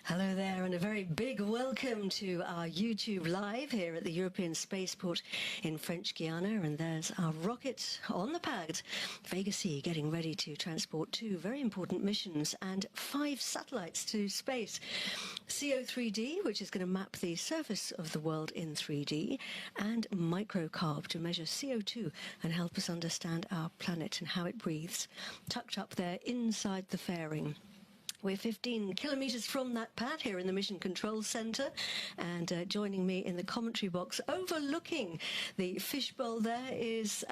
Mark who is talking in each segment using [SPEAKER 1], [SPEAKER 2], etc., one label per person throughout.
[SPEAKER 1] Hello there, and a very big welcome to our YouTube Live here at the European Spaceport in French Guiana. And there's our rocket on the pad, Vega C, getting ready to transport 2 very important missions and 5 satellites to space. C03D, which is going to map the surface of the world in 3D, and MicroCarb to measure CO2 and help us understand our planet and how it breathes, tucked up there inside the fairing. We're 15 kilometres from that pad here in the Mission Control Centre, and joining me in the commentary box overlooking the fishbowl there is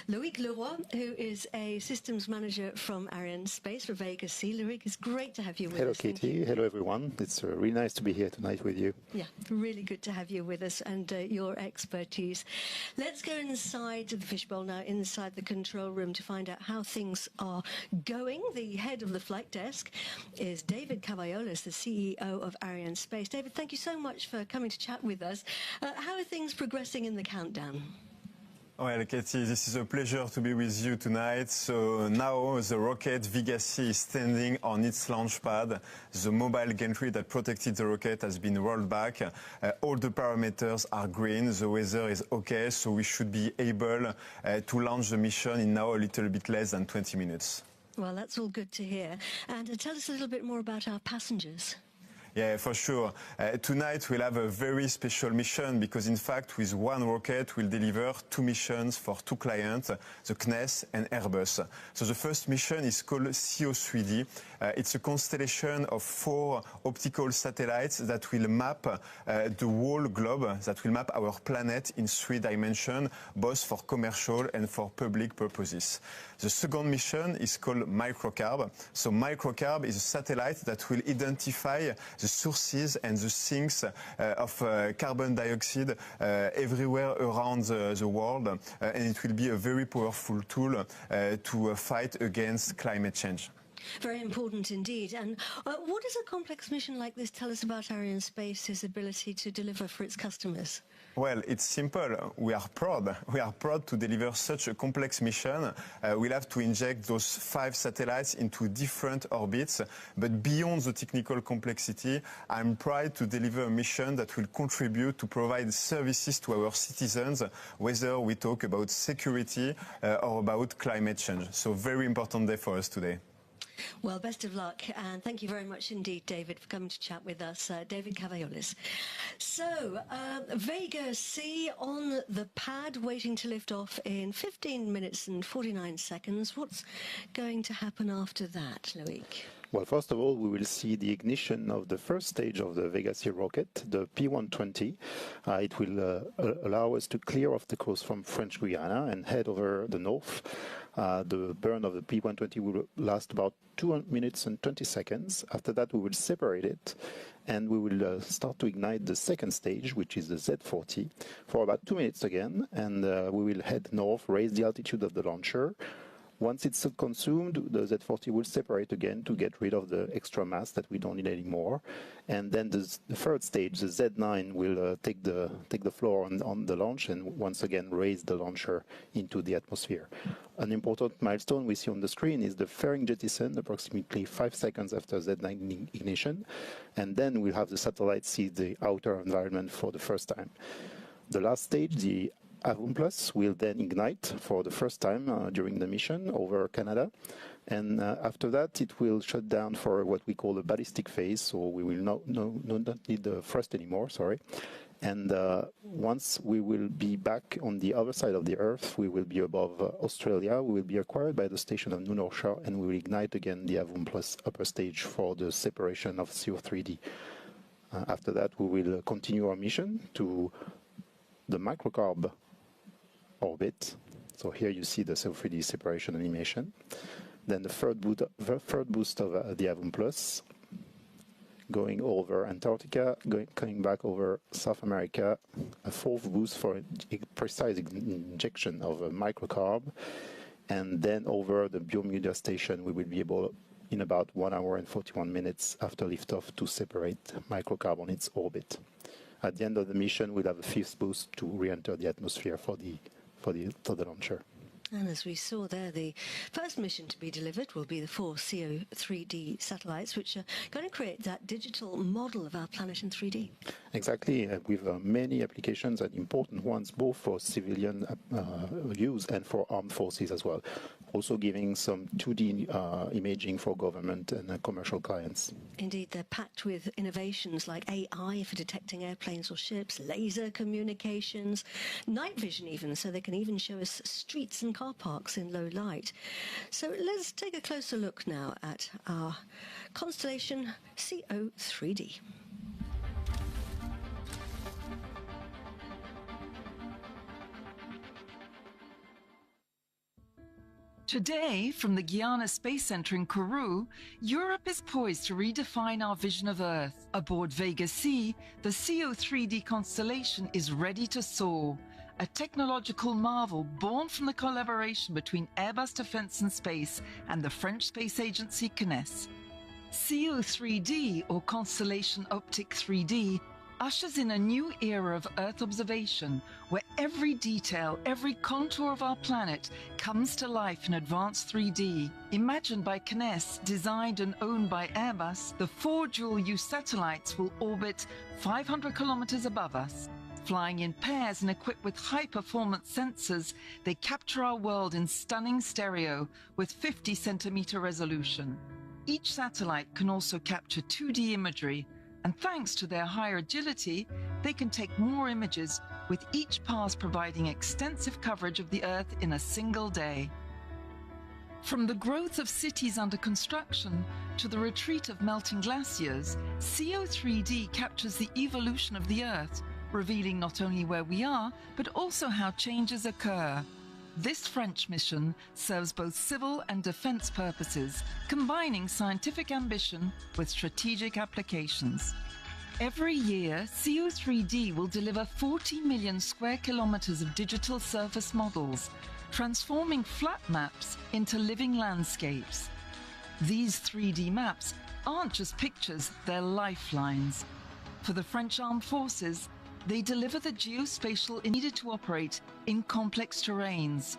[SPEAKER 1] Loïc Leroy, who is a systems manager from Arianespace for Vega C. Loïc, it's great to have you with us.
[SPEAKER 2] Hello, Katie. Hello, everyone. It's really nice to be here tonight with you.
[SPEAKER 1] Yeah, really good to have you with us and your expertise. Let's go inside the fishbowl now, inside the control room, to find out how things are going. The head of the flight desk is David Cavallolis, the CEO of Arianespace. David, thank you so much for coming to chat with us. How are things progressing in the countdown?
[SPEAKER 3] Well, Katie, this is a pleasure to be with you tonight. So now the rocket Vega C is standing on its launch pad. The mobile gantry that protected the rocket has been rolled back. All the parameters are green. The weather is okay, so we should be able to launch the mission in now a little bit less than 20 minutes.
[SPEAKER 1] Well, that's all good to hear. And tell us a little bit more about our passengers.
[SPEAKER 3] Yeah, for sure. Tonight we'll have a very special mission because, in fact, with one rocket we'll deliver 2 missions for 2 clients, the CNES and Airbus. So the first mission is called C03D. It's a constellation of 4 optical satellites that will map the whole globe, that will map our planet in 3 dimensions, both for commercial and for public purposes. The second mission is called MicroCarb. So MicroCarb is a satellite that will identify the sources and the sinks of carbon dioxide everywhere around the world, and it will be a very powerful tool to fight against climate change.
[SPEAKER 1] Very important indeed. And what does a complex mission like this tell us about Arianespace's ability to deliver for its customers?
[SPEAKER 3] Well, it's simple. We are proud. We are proud to deliver such a complex mission. We'll have to inject those 5 satellites into different orbits. But beyond the technical complexity, I'm proud to deliver a mission that will contribute to provide services to our citizens, whether we talk about security or about climate change. So very important day for us today.
[SPEAKER 1] Well, best of luck, and thank you very much indeed, David, for coming to chat with us. David Cavallolis. So, Vega C on the pad, waiting to lift off in 15 minutes and 49 seconds. What's going to happen after that, Loïc?
[SPEAKER 2] Well, first of all, we will see the ignition of the first stage of the Vega C rocket, the P120. It will allow us to clear off the coast from French Guiana and head over the north. The burn of the P120 will last about 2 minutes and 20 seconds. After that, we will separate it, and we will start to ignite the second stage, which is the Z40, for about 2 minutes again, and we will head north, raise the altitude of the launcher, Once it's consumed, the Z40 will separate again to get rid of the extra mass that we don't need anymore. And then the third stage, the Z9, will take the floor on the launch and once again raise the launcher into the atmosphere. An important milestone we see on the screen is the fairing jettison approximately 5 seconds after Z9 ignition. And then we'll have the satellite see the outer environment for the first time. The last stage, the Avum Plus, will then ignite for the first time during the mission over Canada. And after that, it will shut down for what we call the ballistic phase, so we will not need the thrust anymore, sorry. And once we will be back on the other side of the Earth, we will be above Australia, we will be acquired by the station of Nunorsha, and we will ignite again the Avum Plus upper stage for the separation of C03D. After that, we will continue our mission to the MicroCarb orbit. So here you see the C03D separation animation. Then the third boost of the Avum Plus, going over Antarctica, coming back over South America, a fourth boost for a precise injection of a MicroCarb, and then over the Biomedia station we will be able, in about 1 hour and 41 minutes after liftoff, to separate MicroCarb on its orbit. At the end of the mission, we'll have a fifth boost to re-enter the atmosphere for the launcher.
[SPEAKER 1] And as we saw there, the first mission to be delivered will be the 4 C03D satellites, which are going to create that digital model of our planet in 3D.
[SPEAKER 2] Exactly, with many applications and important ones, both for civilian use and for armed forces as well. Also giving some 2D imaging for government and commercial clients. Indeed,
[SPEAKER 1] they're packed with innovations like AI for detecting airplanes or ships, laser communications, night vision even, so they can even show us streets and car parks in low light. So let's take a closer look now at our Constellation C03D.
[SPEAKER 4] Today, from the Guiana Space Center in Kourou, Europe is poised to redefine our vision of Earth. Aboard Vega C, the C03D constellation is ready to soar, a technological marvel born from the collaboration between Airbus Defence and Space and the French space agency CNES. C03D, or Constellation Optique 3D, ushers in a new era of Earth observation, where every detail, every contour of our planet comes to life in advanced 3D. Imagined by CNES, designed and owned by Airbus, the 4 dual-use satellites will orbit 500 kilometers above us. Flying in pairs and equipped with high-performance sensors, they capture our world in stunning stereo with 50-centimeter resolution. Each satellite can also capture 2D imagery, and thanks to their higher agility, they can take more images, with each pass providing extensive coverage of the Earth in a single day. From the growth of cities under construction to the retreat of melting glaciers, C03D captures the evolution of the Earth, revealing not only where we are, but also how changes occur. This French mission serves both civil and defense purposes, combining scientific ambition with strategic applications. Every year, C03D will deliver 40 million square kilometers of digital surface models, transforming flat maps into living landscapes. These 3D maps aren't just pictures, they're lifelines. For the French Armed Forces, they deliver the geospatial needed to operate in complex terrains.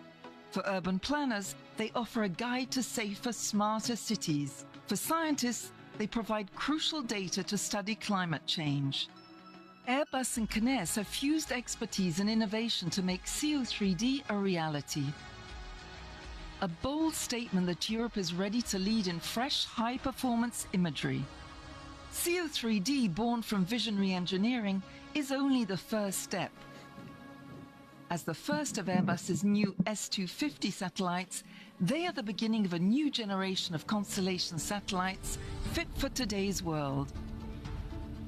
[SPEAKER 4] For urban planners, they offer a guide to safer, smarter cities. For scientists, they provide crucial data to study climate change. Airbus and CNES have fused expertise and innovation to make C03D a reality. A bold statement that Europe is ready to lead in fresh, high-performance imagery. C03D, born from visionary engineering, is only the first step. As the first of Airbus's new S250 satellites, they are the beginning of a new generation of constellation satellites fit for today's world.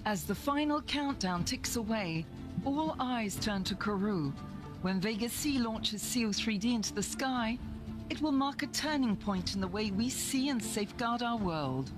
[SPEAKER 4] As the final countdown ticks away, all eyes turn to Kourou. When Vega C launches C03D into the sky, it will mark a turning point in the way we see and safeguard our world.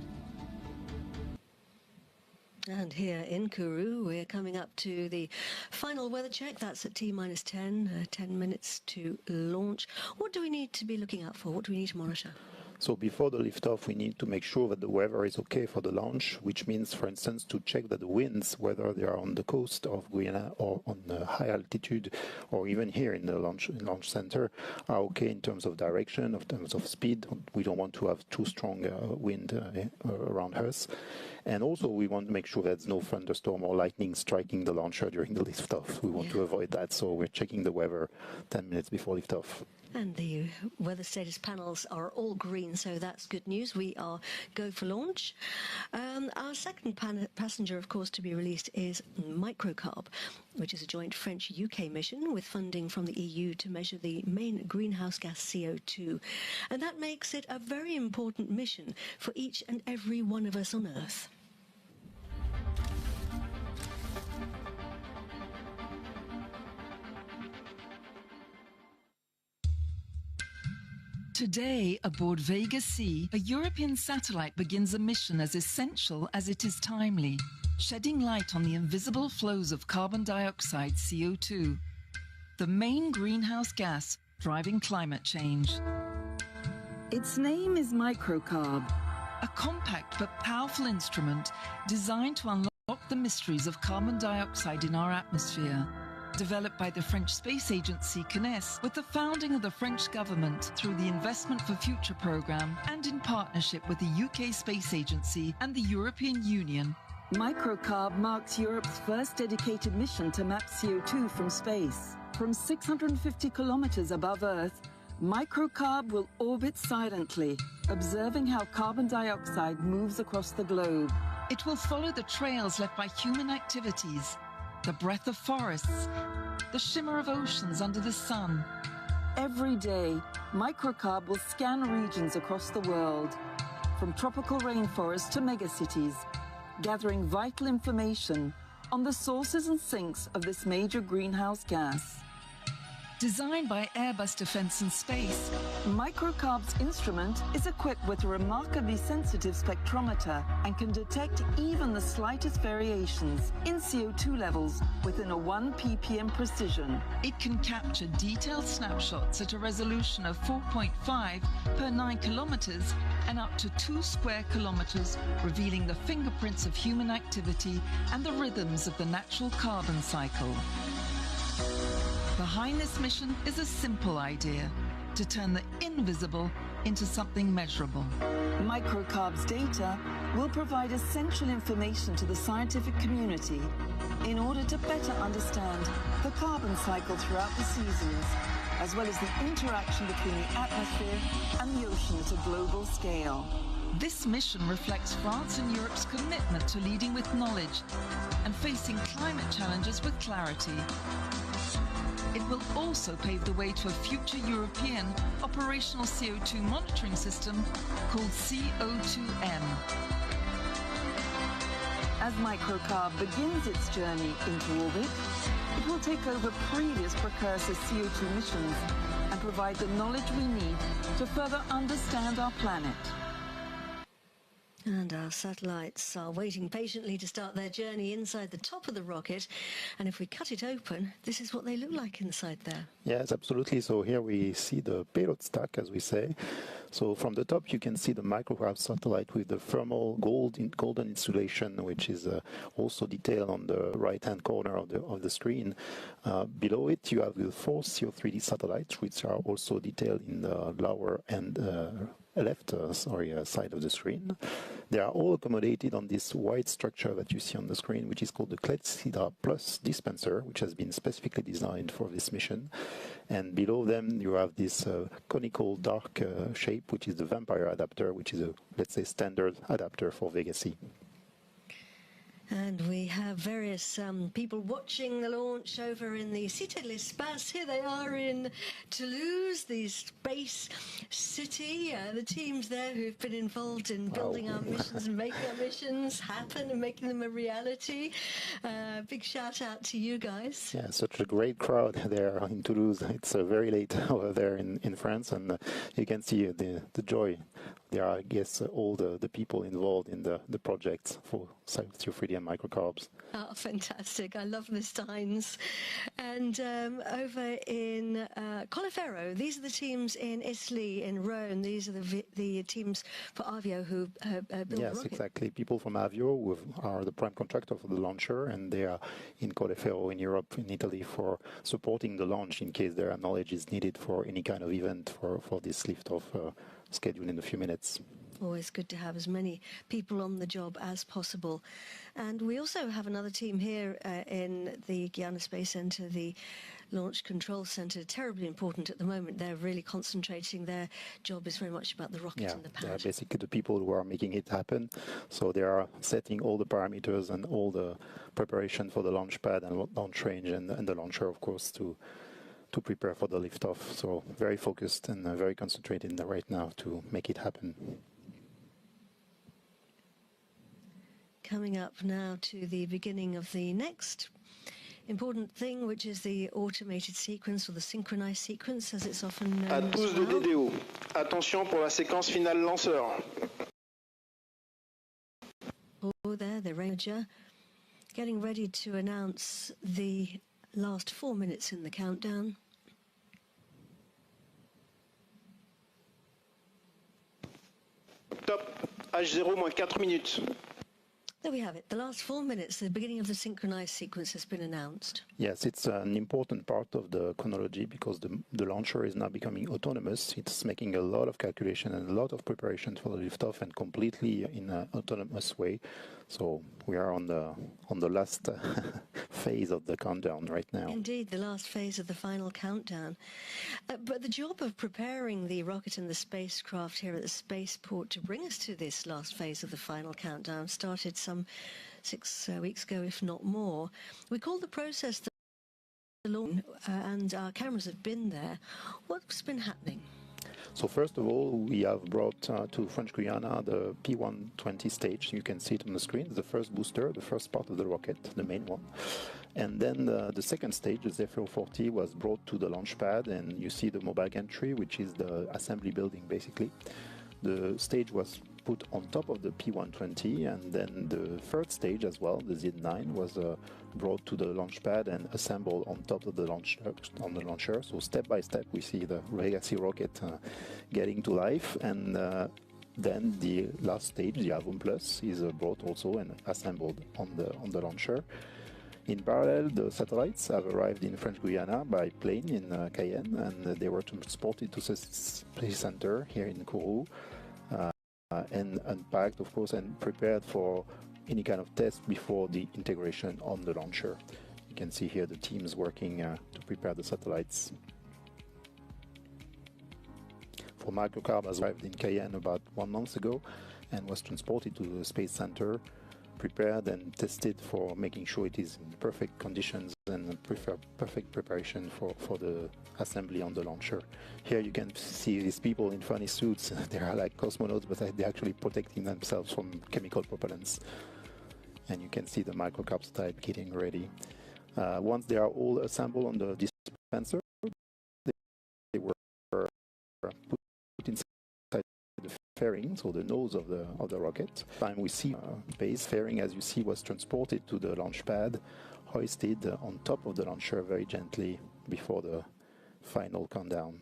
[SPEAKER 1] And here in Kourou, we're coming up to the final weather check. That's at T-minus 10, 10 minutes to launch. What do we need to be looking out for? What do we need to monitor?
[SPEAKER 2] So before the liftoff, we need to make sure that the weather is okay for the launch, which means, for instance, to check that the winds, whether they are on the coast of Guyana or on the high altitude, or even here in the launch center, are okay in terms of direction, in terms of speed. We don't want to have too strong wind around us. And also, we want to make sure there's no thunderstorm or lightning striking the launcher during the liftoff. We want to avoid that, so we're checking the weather 10 minutes before liftoff.
[SPEAKER 1] And the weather status panels are all green, so that's good news. We are go for launch. Our second passenger, of course, to be released is MicroCarb, which is a joint French-UK mission with funding from the EU to measure the main greenhouse gas CO2. And that makes it a very important mission for each and every one of us on Earth.
[SPEAKER 4] Today, aboard Vega C, a European satellite begins a mission as essential as it is timely, shedding light on the invisible flows of carbon dioxide, CO2, the main greenhouse gas driving climate change. Its name is MicroCarb, a compact but powerful instrument designed to unlock the mysteries of carbon dioxide in our atmosphere. Developed by the French space agency CNES with the founding of the French government through the Investment for Future programme and in partnership with the UK Space Agency and the European Union. MicroCarb marks Europe's first dedicated mission to map CO2 from space. From 650 kilometres above Earth, MicroCarb will orbit silently, observing how carbon dioxide moves across the globe. It will follow the trails left by human activities, the breath of forests, the shimmer of oceans under the sun. Every day, MicroCarb will scan regions across the world, from tropical rainforests to megacities, gathering vital information on the sources and sinks of this major greenhouse gas. Designed by Airbus Defence and Space, MicroCarb's instrument is equipped with a remarkably sensitive spectrometer and can detect even the slightest variations in CO2 levels within a 1 ppm precision. It can capture detailed snapshots at a resolution of 4.5 per 9 kilometers and up to 2 square kilometers, revealing the fingerprints of human activity and the rhythms of the natural carbon cycle. Behind this mission is a simple idea: to turn the invisible into something measurable. MicroCarb's data will provide essential information to the scientific community in order to better understand the carbon cycle throughout the seasons, as well as the interaction between the atmosphere and the ocean at a global scale. This mission reflects France and Europe's commitment to leading with knowledge and facing climate challenges with clarity. It will also pave the way to a future European operational CO2 monitoring system called C02M. As MicroCarb begins its journey into orbit, it will take over previous precursor CO2 missions and provide the knowledge we need to further understand our planet.
[SPEAKER 1] And our satellites are waiting patiently to start their journey inside the top of the rocket. And if we cut it open, this is what they look like inside there.
[SPEAKER 2] Yes, absolutely. So here we see the payload stack, as we say. So from the top, you can see the MicroCarb satellite with the thermal golden insulation, which is also detailed on the right-hand corner of the screen. Below it, you have the 4 C03D satellites, which are also detailed in the lower and left side of the screen. They are all accommodated on this white structure that you see on the screen, which is called the Clepsydra Plus dispenser, which has been specifically designed for this mission. And below them, you have this conical dark shape, which is the vampire adapter, which is a, let's say, standard adapter for Vega C.
[SPEAKER 1] And we have various people watching the launch over in the Cité de l'Espace. Here they are in Toulouse, the space city. The teams there who've been involved in building our missions and making our missions happen and making them a reality. Big shout out to you guys.
[SPEAKER 2] Yeah, such a great crowd there in Toulouse. It's very late over there in France, and you can see the joy. There are, I guess, all the people involved in the projects for C03D CNES MicroCarbs.
[SPEAKER 1] Oh, fantastic. I love the signs. And over in Colleferro, these are the teams in Italy, in Rome. These are the teams for Avio who build the
[SPEAKER 2] Yes,
[SPEAKER 1] rocket.
[SPEAKER 2] exactly. People from Avio who are the prime contractor for the launcher, and they are in Colleferro in Europe, in Italy, for supporting the launch in case their knowledge is needed for any kind of event for this liftoff scheduled in a few minutes.
[SPEAKER 1] Always good to have as many people on the job as possible. And we also have another team here in the Guyana Space Center, the Launch Control Center. Terribly important at the moment. They're really concentrating. Their job is very much about the rocket and the pad.
[SPEAKER 2] They're basically the people who are making it happen. So they are setting all the parameters and all the preparation for the launch pad and launch range and the launcher, of course, to prepare for the liftoff. So very focused and very concentrated right now to make it happen.
[SPEAKER 1] Coming up now to the beginning of the next important thing, which is the automated sequence, or the synchronized sequence, as it's often known.
[SPEAKER 5] À tous de DDO. Attention pour la séquence finale lanceur.
[SPEAKER 1] Oh, there, the Ranger, getting ready to announce the last 4 minutes in the countdown.
[SPEAKER 5] Top. H0 moins 4 minutes.
[SPEAKER 1] There we have it. The last 4 minutes, the beginning of the synchronized sequence has been announced.
[SPEAKER 2] Yes, it's an important part of the chronology because the launcher is now becoming autonomous. It's making a lot of calculation and a lot of preparation for the liftoff, and completely in an autonomous way. So we are on the last phase of the countdown right now.
[SPEAKER 1] Indeed, the last phase of the final countdown. But the job of preparing the rocket and the spacecraft here at the spaceport to bring us to this last phase of the final countdown started some 6 weeks ago, if not more. We call the process the launch, and our cameras have been there. What's been happening?
[SPEAKER 2] So first of all, we have brought to French Guiana the P120 stage. You can see it on the screen, the first booster, the first part of the rocket, the main one. And then the second stage, the C03D, was brought to the launch pad, and you see the mobile gantry, which is the assembly building basically. The stage was put on top of the P120, and then the third stage as well, the Z9, was brought to the launch pad and assembled on top of the launcher. So step by step, we see the Vega C rocket getting to life, and then the last stage, the Avon Plus, is brought also and assembled on the launcher. In parallel, the satellites have arrived in French Guiana by plane in Cayenne, and they were transported to the Space Center here in Kourou, and unpacked, of course, and prepared for any kind of test before the integration on the launcher. You can see here the teams working to prepare the satellites. For MicroCarb has arrived in Cayenne about 1 month ago and was transported to the Space Center, prepared and tested for making sure it is in perfect conditions and perfect preparation for the assembly on the launcher. Here you can see these people in funny suits. They are like cosmonauts, but they're actually protecting themselves from chemical propellants. And you can see the microcarbs type getting ready. Once they are all assembled on the dispenser, they were put inside the fairing, so the nose of the rocket. Time we see base fairing, as you see, was transported to the launch pad, hoisted on top of the launcher very gently before the final countdown.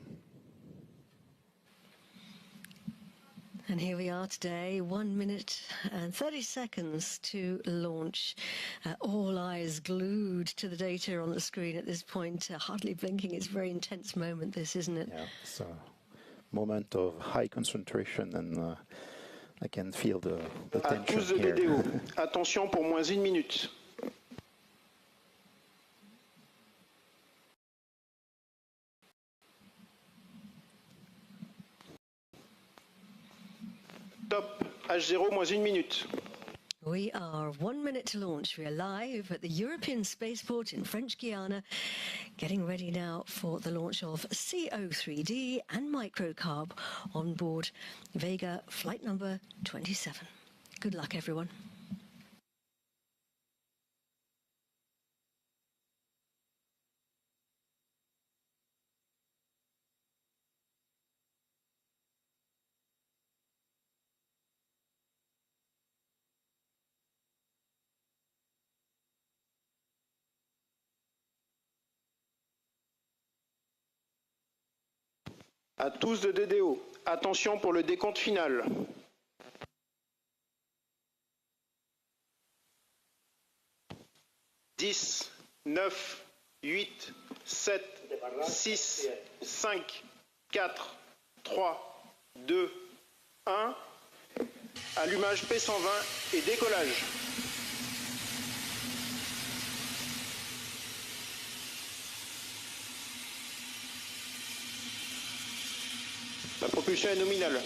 [SPEAKER 1] And here we are today, 1 minute and 30 seconds to launch. All eyes glued to the data on the screen at this point, hardly blinking. It's a very intense moment, this, isn't it?
[SPEAKER 2] Yeah, it's a moment of high concentration, and I can feel the
[SPEAKER 5] À
[SPEAKER 2] tension
[SPEAKER 5] tous de
[SPEAKER 2] here.
[SPEAKER 5] DDO. Attention pour moins 1 minute. Top. H0 moins 1 minute.
[SPEAKER 1] We are 1 minute to launch. We are live at the European Spaceport in French Guiana, getting ready now for the launch of C03D and MicroCarb on board Vega flight number 27. Good luck, everyone.
[SPEAKER 5] À tous de DDO, attention pour le décompte final. « 10, 9, 8, 7, 6, 5, 4, 3, 2, 1. Allumage P120 et décollage. La propulsion est nominale.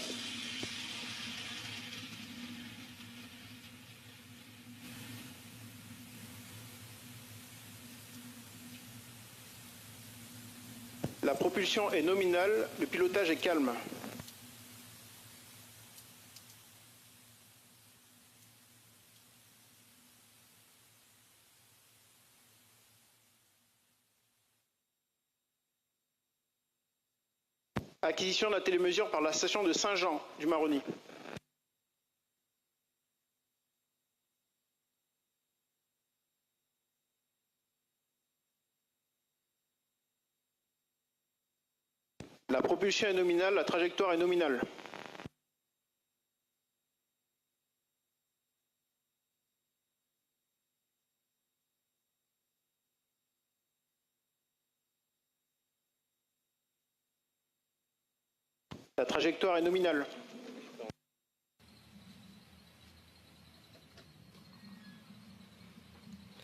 [SPEAKER 5] La propulsion est nominale, le pilotage est calme. Acquisition de la télémesure par la station de Saint-Jean du Maroni. La propulsion est nominale, la trajectoire est nominale. La trajectoire est nominale.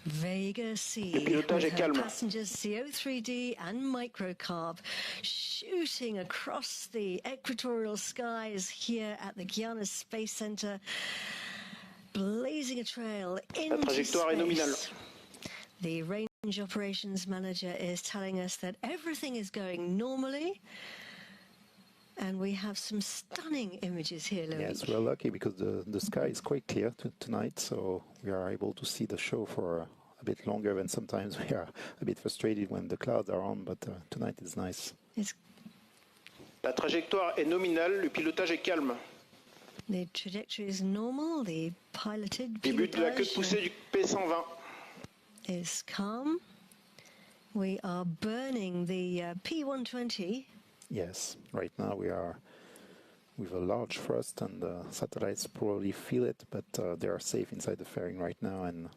[SPEAKER 1] Vega C,
[SPEAKER 5] Le pilotage
[SPEAKER 1] with
[SPEAKER 5] est
[SPEAKER 1] her
[SPEAKER 5] calme.
[SPEAKER 1] passengers CO03D and MicroCarb shooting across the equatorial skies here at the Guiana Space Center, blazing a trail into
[SPEAKER 5] trajectoire est nominale.
[SPEAKER 1] space. The range operations manager is telling us that everything is going normally. And we have some stunning images here, Louis.
[SPEAKER 2] Yes, we're lucky because the sky is quite clear tonight, so we are able to see the show for a bit longer, and sometimes we are a bit frustrated when the clouds are on, but tonight is nice.
[SPEAKER 5] La trajectoire est nominale, le pilotage est calme.
[SPEAKER 1] The trajectory is normal, the piloted
[SPEAKER 5] Début de la queue de poussée du P120.
[SPEAKER 1] Is calm. We are burning the P120.
[SPEAKER 2] Yes, right now we are with a large thrust, and the satellites probably feel it, but they are safe inside the fairing right now, and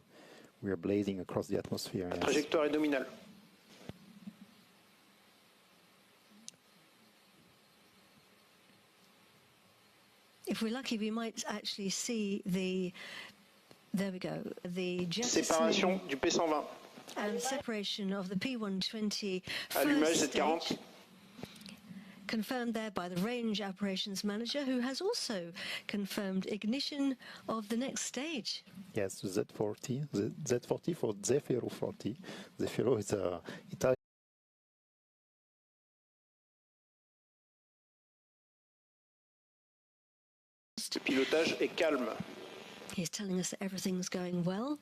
[SPEAKER 2] we are blazing across the atmosphere.
[SPEAKER 5] La trajectoire est nominale.
[SPEAKER 1] If we're lucky, we might actually see the, there we go, the
[SPEAKER 5] Séparation du P120.
[SPEAKER 1] And separation of the P120
[SPEAKER 5] Allumage
[SPEAKER 1] first
[SPEAKER 5] Z40.
[SPEAKER 1] stage, confirmed there by the range operations manager, who has also confirmed ignition of the next stage.
[SPEAKER 2] Yes, the Z40, the Z40 for Zefiro 40. Zefiro is a Italian.
[SPEAKER 5] Le pilotage est calme.
[SPEAKER 1] He's telling us that everything's going well.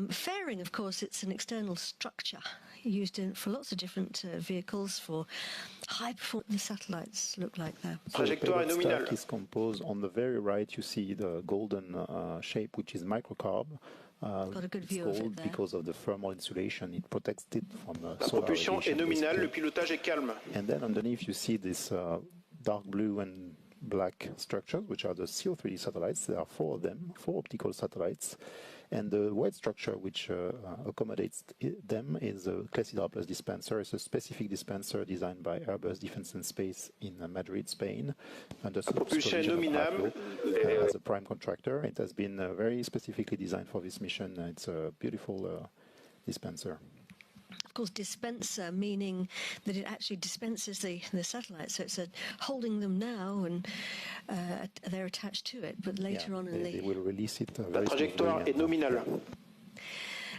[SPEAKER 1] Fairing, of course, it's an external structure used for lots of different vehicles for high performance. The satellites look like that.
[SPEAKER 5] Trajectoire est
[SPEAKER 2] The
[SPEAKER 5] nominale.
[SPEAKER 2] stack is composed. On the very right, you see the golden shape, which is microcarb.
[SPEAKER 1] Got a good
[SPEAKER 2] It's
[SPEAKER 1] view of it
[SPEAKER 2] gold
[SPEAKER 1] there.
[SPEAKER 2] because of the thermal insulation. It protects it from
[SPEAKER 5] La
[SPEAKER 2] solar
[SPEAKER 5] propulsion est
[SPEAKER 2] radiation,
[SPEAKER 5] nominale, le
[SPEAKER 2] basically.
[SPEAKER 5] pilotage est calme.
[SPEAKER 2] And then underneath, you see this dark blue and black structures, which are the C03D satellites. There are 4 of them, 4 optical satellites. And the white structure which accommodates them is a Clessidra Plus dispenser. It's a specific dispenser designed by Airbus Defence and Space in Madrid, Spain, under
[SPEAKER 5] propulsion
[SPEAKER 2] supervision of
[SPEAKER 5] nominale.
[SPEAKER 2] AFLO, as a prime contractor. It has been very specifically designed for this mission. It's a beautiful dispenser.
[SPEAKER 1] Of course, dispenser meaning that it actually dispenses the satellites. So it's holding them now, and they're attached to it. But later on in
[SPEAKER 2] they will release it.
[SPEAKER 5] La trajectoire est nominale.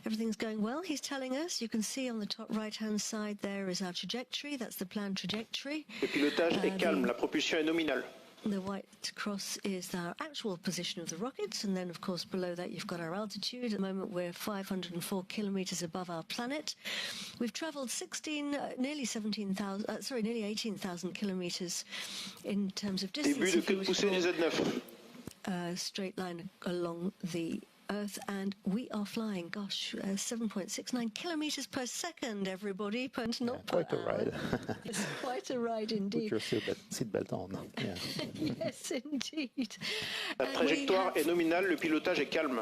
[SPEAKER 1] Everything's going well, he's telling us. You can see on the top right-hand side there is our trajectory. That's the planned trajectory.
[SPEAKER 5] Le pilotage est calme, la propulsion est nominale.
[SPEAKER 1] The white cross is our actual position of the rockets, and then, of course, below that you've got our altitude. At the moment, we're 504 kilometers above our planet. We've traveled nearly 18,000 kilometers in terms of distance.
[SPEAKER 5] Début de queue de poussée du Z9.
[SPEAKER 1] Straight line along the Earth, and we are flying, gosh, 7.69 kilometers per second, everybody, but not per
[SPEAKER 2] quite a
[SPEAKER 1] hour.
[SPEAKER 2] ride.
[SPEAKER 1] It's quite a ride indeed.
[SPEAKER 2] Put your seatbelt on. Yeah.
[SPEAKER 1] Yes, indeed.
[SPEAKER 5] La
[SPEAKER 1] And we
[SPEAKER 5] trajectoire
[SPEAKER 1] have
[SPEAKER 5] est nominale, le pilotage est calme.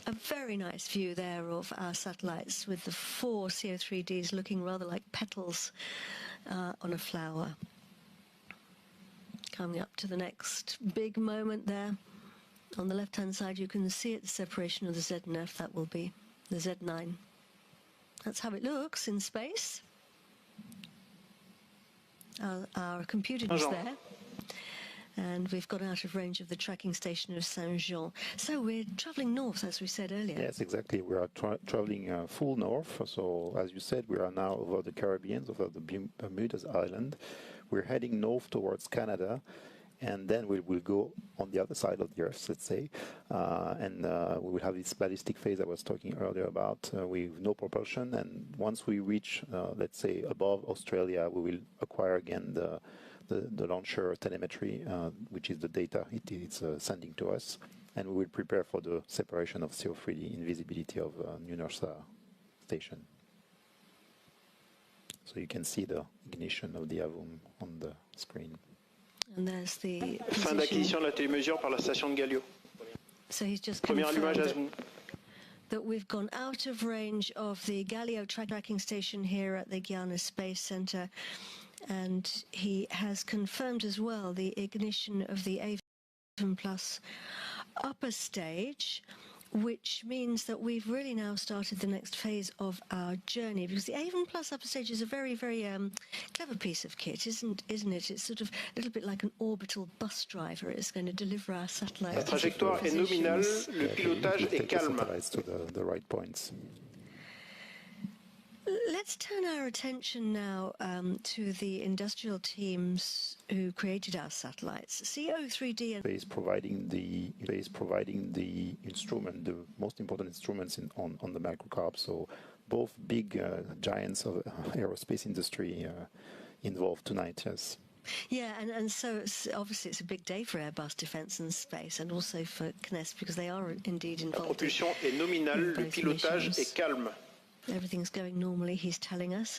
[SPEAKER 1] a very nice view there of our satellites with the 4 CO3Ds looking rather like petals on a flower. Coming up to the next big moment there. On the left-hand side, you can see it, the separation of the Z and F. That will be the Z9. That's how it looks in space. Our computer is there. And we've got out of range of the tracking station of Saint-Jean. So we're traveling north, as we said earlier.
[SPEAKER 2] Yes, exactly. We are traveling full north. So, as you said, we are now over the Caribbean, over the Bermudas Island. We're heading north towards Canada, and then we will go on the other side of the Earth, let's say, and we will have this ballistic phase I was talking earlier about with no propulsion. And once we reach, let's say, above Australia, we will acquire again the launcher telemetry, which is the data it's sending to us, and we will prepare for the separation of C03D in visibility of New North Star station. So you can see the ignition of the AVOM on the screen.
[SPEAKER 1] And there's the
[SPEAKER 5] Fin d'acquisition de la télémesure par la station de Galio.
[SPEAKER 1] So he's just
[SPEAKER 5] Premier allumage à
[SPEAKER 1] confirmed that we've gone out of range of the Galileo tracking station here at the Guiana Space Center, and he has confirmed as well the ignition of the Avon Plus upper stage, which means that we've really now started the next phase of our journey, because the Avon Plus upper stage is a very, very clever piece of kit, isn't it? It's sort of a little bit like an orbital bus driver. It's going to deliver our satellites.
[SPEAKER 5] La trajectoire est nominale, le pilotage est calme.
[SPEAKER 2] To the right points.
[SPEAKER 1] Let's turn our attention now to the industrial teams who created our satellites. C03D
[SPEAKER 2] is providing the instrument, the most important instruments on the microcarb. So both big giants of aerospace industry involved tonight. Yes.
[SPEAKER 1] Yeah, and so obviously it's a big day for Airbus Defence and Space, and also for CNES, because they are indeed
[SPEAKER 5] La
[SPEAKER 1] involved.
[SPEAKER 5] propulsion est nominale, le pilotage est calme.
[SPEAKER 1] Everything's going normally, he's telling us.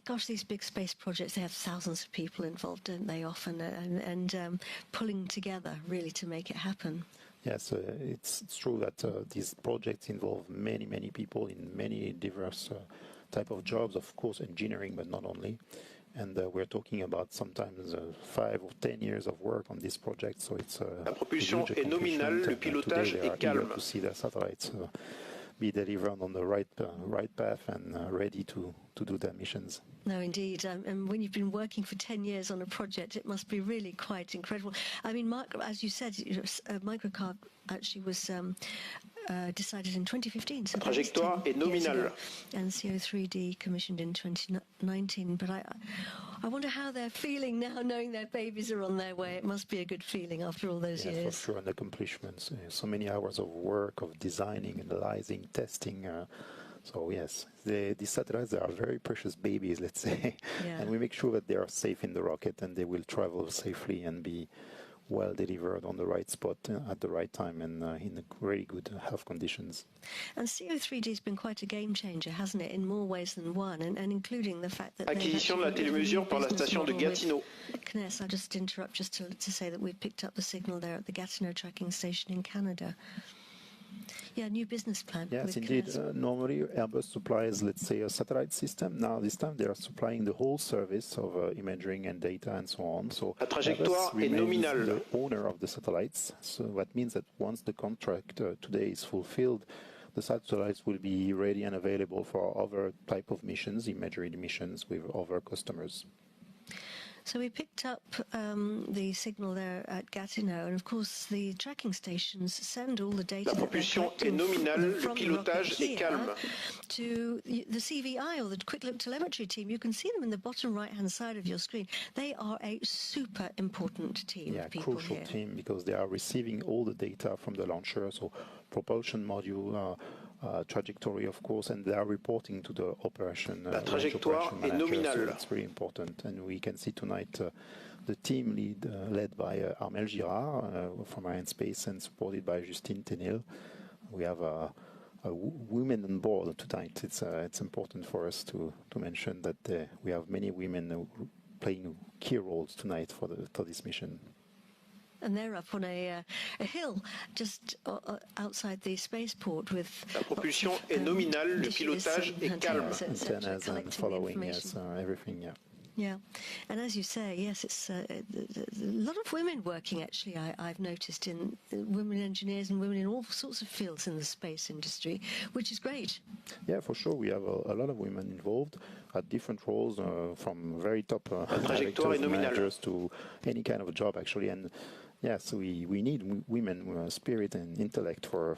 [SPEAKER 1] Gosh, these big space projects, they have thousands of people involved, don't they, often, and pulling together, really, to make it happen.
[SPEAKER 2] Yes, it's true that these projects involve many, many people in many diverse type of jobs, of course, engineering, but not only. And we're talking about sometimes 5 or 10 years of work on this project, so it's
[SPEAKER 5] La propulsion
[SPEAKER 2] huge
[SPEAKER 5] est nominale, le pilotage
[SPEAKER 2] today they
[SPEAKER 5] est
[SPEAKER 2] are
[SPEAKER 5] calme.
[SPEAKER 2] eager to see their satellites be delivered on the right path and ready to do their missions.
[SPEAKER 1] No, indeed. And when you've been working for 10 years on a project, it must be really quite incredible. I mean, as you said, MicroCarb actually was decided in 2015. So
[SPEAKER 5] Trajectoire est nominale.
[SPEAKER 1] And CO3D commissioned in 2019. But I wonder how they're feeling now, knowing their babies are on their way. It must be a good feeling after all those years.
[SPEAKER 2] Yes, for sure, and accomplishments. So many hours of work, of designing, analyzing, testing. So yes, these satellites are very precious babies, let's say,
[SPEAKER 1] Yeah.
[SPEAKER 2] and we make sure that they are safe in the rocket and they will travel safely and be well delivered on the right spot at the right time and in very good health conditions.
[SPEAKER 1] And CO3D has been quite a game changer, hasn't it, in more ways than one, and including the fact that
[SPEAKER 5] Acquisition de la télémesure par la station de Gatineau.
[SPEAKER 1] CNES, I'll just interrupt just to say that we've picked up the signal there at the Gatineau tracking station in Canada. Yeah, new business plan.
[SPEAKER 2] Yes,
[SPEAKER 1] with
[SPEAKER 2] indeed.
[SPEAKER 1] CNES.
[SPEAKER 2] Normally, Airbus supplies, let's say, a satellite system. Now, this time, they are supplying the whole service of imaging and data and so on. So,
[SPEAKER 5] La trajectoire
[SPEAKER 2] Airbus
[SPEAKER 5] est
[SPEAKER 2] remains
[SPEAKER 5] nominale.
[SPEAKER 2] the owner of the satellites. So that means that once the contract today is fulfilled, the satellites will be ready and available for other type of missions, imagery missions with other customers.
[SPEAKER 1] So we picked up the signal there at Gatineau, and of course the tracking stations send all the data
[SPEAKER 5] La propulsion est nominale, le pilotage est calme.
[SPEAKER 1] to the CVI, or the quick look telemetry team. You can see them in the bottom right-hand side of your screen. They are a super important team
[SPEAKER 2] Yeah,
[SPEAKER 1] of people
[SPEAKER 2] crucial
[SPEAKER 1] here.
[SPEAKER 2] team, because they are receiving all the data from the launcher, so propulsion module, trajectory, of course, and they are reporting to the operation.
[SPEAKER 5] La trajectoire est nominale.
[SPEAKER 2] So it's very important, and we can see tonight the team led by Armel Girard from Arianespace and supported by Justine Tenil. we have women on board tonight. It's important for us to mention that we have many women playing key roles tonight for this mission.
[SPEAKER 1] And they're up on a hill just outside the spaceport with...
[SPEAKER 5] La propulsion est nominale, le pilotage est calme.
[SPEAKER 2] Antennas and following, yes, everything, yeah.
[SPEAKER 1] Yeah, and as you say, yes, it's a lot of women working, actually, I've noticed, in women engineers and women in all sorts of fields in the space industry, which is great.
[SPEAKER 2] Yeah, for sure, we have a lot of women involved at different roles, from very top directors, managers to any kind of a job, actually, and yes, we need women, spirit and intellect for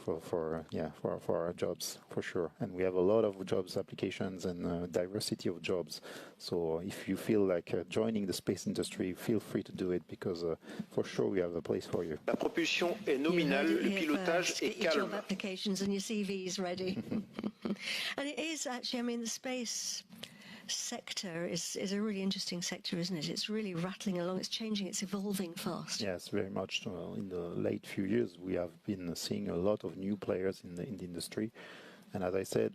[SPEAKER 2] our jobs, for sure. And we have a lot of jobs applications and diversity of jobs. So if you feel like joining the space industry, feel free to do it, because for sure we have a place for you.
[SPEAKER 5] La propulsion est nominale, le pilotage est
[SPEAKER 1] calme. Get your job
[SPEAKER 5] calme.
[SPEAKER 1] applications and your CVs ready. And it is actually, I mean, the space sector is a really interesting sector, isn't it? It's really rattling along, it's changing, it's evolving fast.
[SPEAKER 2] Yes, very much. In the late few years, we have been seeing a lot of new players in the industry. And as I said,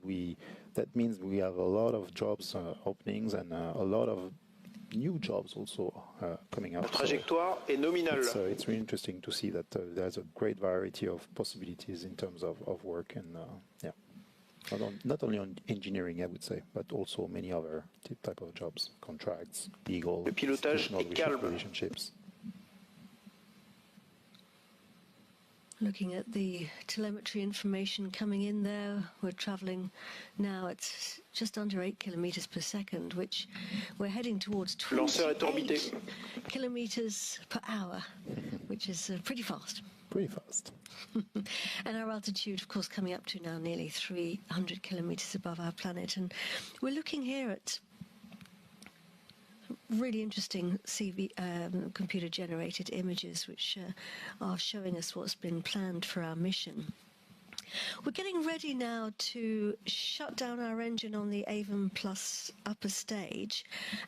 [SPEAKER 2] that means we have a lot of jobs openings and a lot of new jobs also coming up.
[SPEAKER 5] La trajectoire est nominale.
[SPEAKER 2] It's really interesting to see that there's a great variety of possibilities in terms of work, and yeah. Not only on engineering, I would say, but also many other type of jobs, contracts, legal,
[SPEAKER 5] Le pilotage est calme.
[SPEAKER 2] relationships.
[SPEAKER 1] Looking at the telemetry information coming in there, we're traveling now at just under 8 kilometers per second, which we're heading towards 28 kilometers per hour, which is pretty fast.
[SPEAKER 2] Pretty fast.
[SPEAKER 1] And our altitude, of course, coming up to now nearly 300 kilometers above our planet. And we're looking here at really interesting computer-generated images, which are showing us what's been planned for our mission. We're getting ready now to shut down our engine on the Avon Plus upper stage.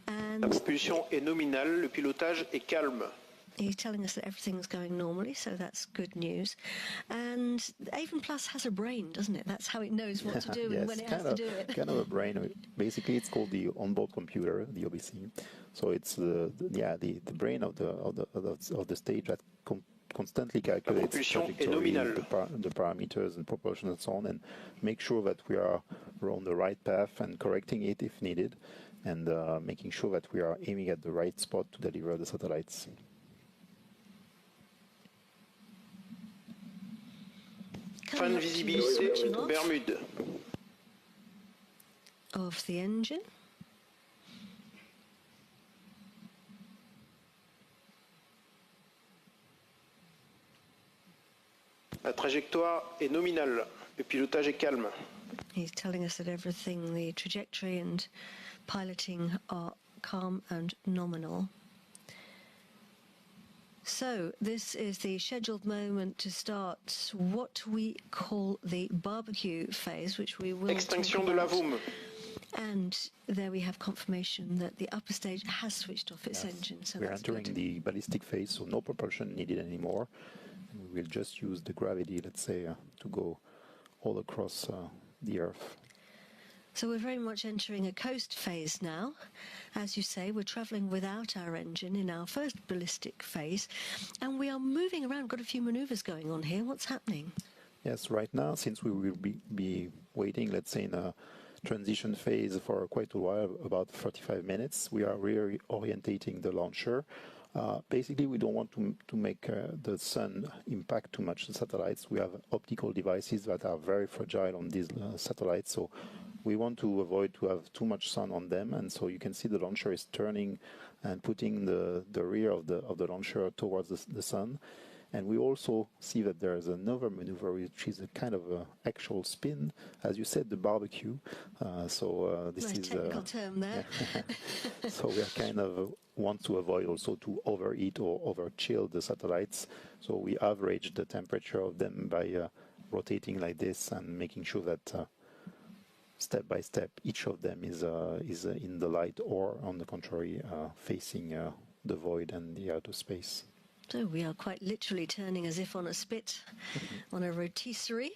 [SPEAKER 1] And
[SPEAKER 5] La propulsion est nominale, le pilotage est calme.
[SPEAKER 1] he's telling us that everything's going normally, so that's good news. And Avon Plus has a brain, doesn't it? That's how it knows what to do
[SPEAKER 2] Yes,
[SPEAKER 1] and when it has to do it.
[SPEAKER 2] kind of a brain. Basically, it's called the onboard computer, the OBC. So it's the brain of the stage that constantly calculates trajectory, the parameters and propulsion and so on, and make sure that we are on the right path and correcting it if needed, and making sure that we are aiming at the right spot to deliver the satellites.
[SPEAKER 5] Fin de visibilité, Bermude.
[SPEAKER 1] Of the engine.
[SPEAKER 5] La trajectoire est nominale, le pilotage est calme.
[SPEAKER 1] He's telling us that everything, the trajectory and piloting, are calm and nominal. So this is the scheduled moment to start what we call the barbecue phase, which we will
[SPEAKER 5] Extinction de la VOOM.
[SPEAKER 1] And there we have confirmation that the upper stage has switched off its engine. So
[SPEAKER 2] we're
[SPEAKER 1] that's
[SPEAKER 2] entering
[SPEAKER 1] good.
[SPEAKER 2] the ballistic phase, so no propulsion needed anymore. We will just use the gravity, let's say, to go all across the Earth.
[SPEAKER 1] So we're very much entering a coast phase now. As you say, we're traveling without our engine in our first ballistic phase, and we are moving around, got a few maneuvers going on here. What's happening?
[SPEAKER 2] Yes, right now, since we will be waiting, let's say, in a transition phase for quite a while, about 35 minutes, we are reorientating the launcher. Basically, we don't want to make the sun impact too much the satellites. We have optical devices that are very fragile on these satellites, so we want to avoid to have too much sun on them. And so you can see the launcher is turning and putting the rear of the launcher towards the sun. And we also see that there is another maneuver, which is a kind of a actual spin, as you said, the barbecue. This
[SPEAKER 1] Very
[SPEAKER 2] is
[SPEAKER 1] technical term there.
[SPEAKER 2] So we are kind of want to avoid also to overheat or over chill the satellites. So we average the temperature of them by rotating like this and making sure that step by step each of them is in the light, or on the contrary facing the void and the outer space.
[SPEAKER 1] So we are quite literally turning as if on a spit on a rotisserie.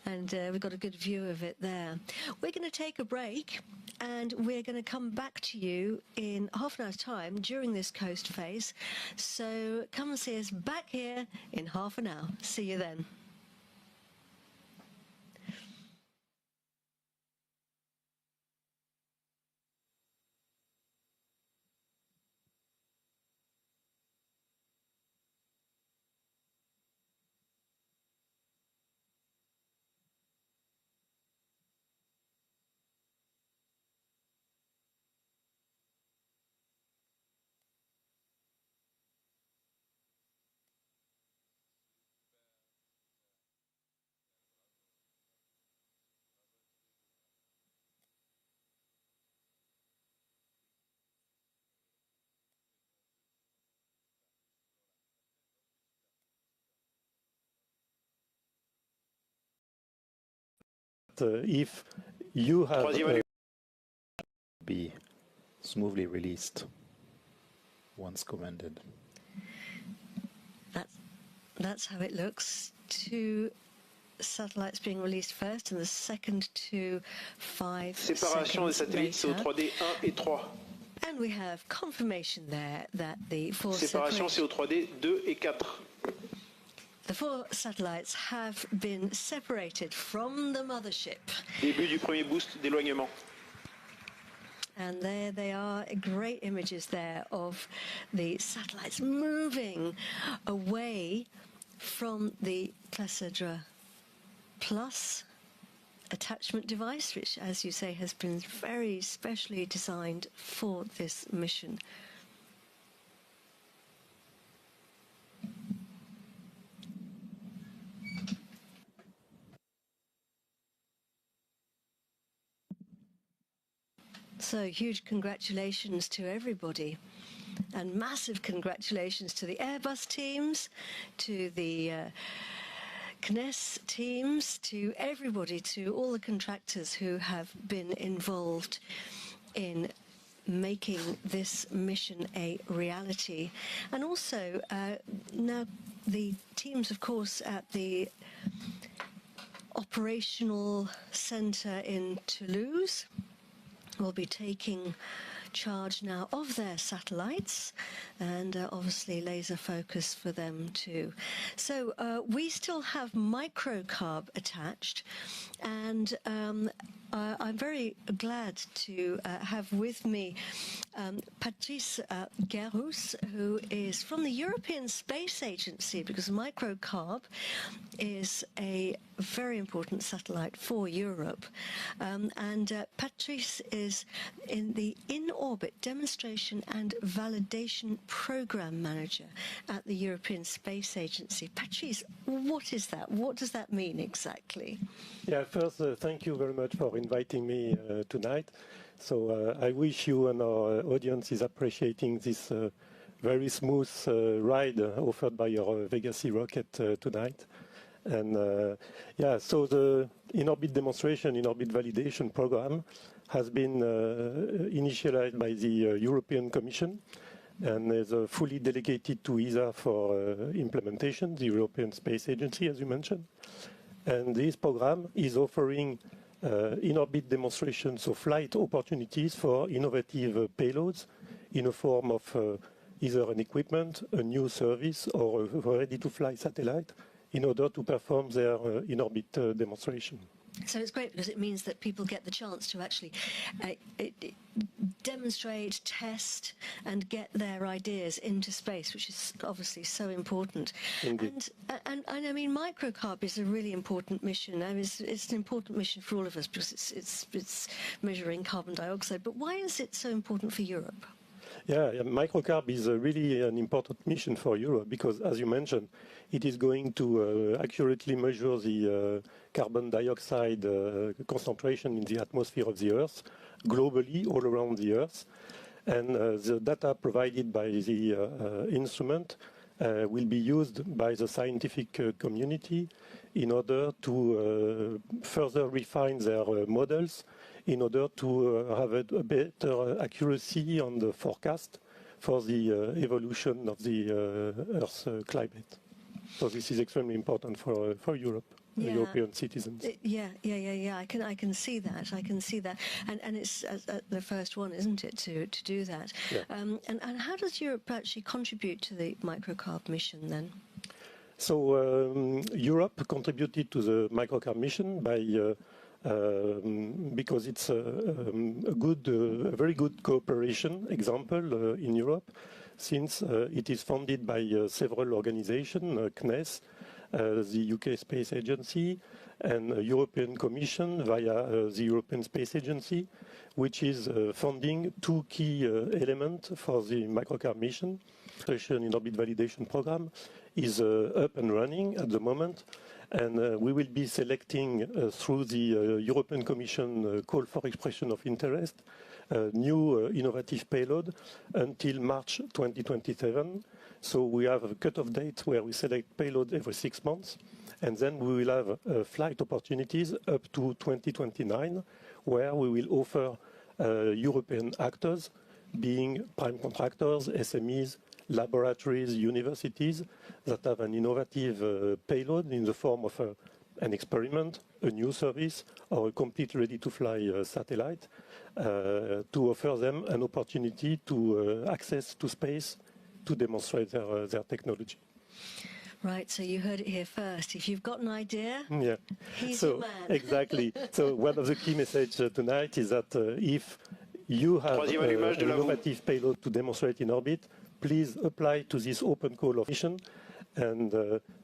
[SPEAKER 1] And we've got a good view of it there. We're going to take a break, and we're going to come back to you in half an hour's time during this coast phase. So come and see us back here in half an hour. See you then.
[SPEAKER 6] If you have
[SPEAKER 2] be smoothly released once commanded.
[SPEAKER 1] That's how it looks. 2 satellites being released first, and the second to 5
[SPEAKER 5] Séparation des satellites CO3D 1 et 3.
[SPEAKER 1] And we have confirmation there that the 4
[SPEAKER 5] Séparation CO3D 2 et 4.
[SPEAKER 1] The 4 satellites have been separated from the mothership.
[SPEAKER 5] Début du premier boost d'éloignement.
[SPEAKER 1] And there they are, great images there of the satellites moving away from the Cassandra Plus attachment device, which, as you say, has been very specially designed for this mission. So huge congratulations to everybody, and massive congratulations to the Airbus teams, to the CNES teams, to everybody, to all the contractors who have been involved in making this mission a reality. And also now the teams, of course, at the operational center in Toulouse will be taking charge now of their satellites, and obviously laser focus for them too. So we still have MicroCarb attached, and I'm very glad to have with me Patrice Garous, who is from the European Space Agency, because MicroCarb is a very important satellite for Europe. And Patrice is in the in-orbit demonstration and validation program manager at the European Space Agency. Patrice, what is that? What does that mean exactly?
[SPEAKER 6] Yeah, first, thank you very much for inviting me tonight. So I wish you and our audience is appreciating this very smooth ride offered by your Vega C rocket tonight. And yeah, so the in-orbit demonstration, in-orbit validation program has been initialized by the European Commission and is fully delegated to ESA for implementation, the European Space Agency, as you mentioned. And this program is offering in-orbit demonstrations of flight opportunities for innovative payloads in a form of either an equipment, a new service, or a ready-to-fly satellite in order to perform their in-orbit demonstration.
[SPEAKER 1] So it's great because it means that people get the chance to actually demonstrate, test, and get their ideas into space, which is obviously so important.
[SPEAKER 6] Indeed.
[SPEAKER 1] And I mean, MicroCarb is a really important mission. I mean, it's an important mission for all of us because it's measuring carbon dioxide. But why is it so important for Europe?
[SPEAKER 6] Yeah, MicroCarb is really an important mission for Europe because, as you mentioned, it is going to accurately measure the carbon dioxide concentration in the atmosphere of the Earth, globally, all around the Earth. And the data provided by the instrument will be used by the scientific community in order to further refine their models, in order to have a better accuracy on the forecast for the evolution of the Earth's climate. So this is extremely important for Europe, European citizens.
[SPEAKER 1] Yeah. I can see that. And it's the first one, isn't it, to do that?
[SPEAKER 6] Yeah.
[SPEAKER 1] And how does Europe actually contribute to the microcarb mission then?
[SPEAKER 6] So Europe contributed to the microcarb mission by because it's a very good cooperation example in Europe, since it is funded by several organizations, CNES, the UK Space Agency, and European Commission via the European Space Agency, which is funding two key elements for the microcarb mission. Station in Orbit Validation Program is up and running at the moment, and we will be selecting through the European Commission call for expression of interest new innovative payload until March 2027. So we have a cut-off date where we select payload every 6 months, and then we will have flight opportunities up to 2029, where we will offer European actors, being prime contractors, SMEs, laboratories, universities that have an innovative payload in the form of an experiment, a new service, or a complete ready-to-fly satellite, to offer them an opportunity to access to space to demonstrate their technology.
[SPEAKER 1] Right, so you heard it here first. If you've got an idea, he's
[SPEAKER 6] so
[SPEAKER 1] your man.
[SPEAKER 6] Exactly. So one of the key messages tonight is that if you have an innovative payload to demonstrate in orbit, please apply to this open call of mission, and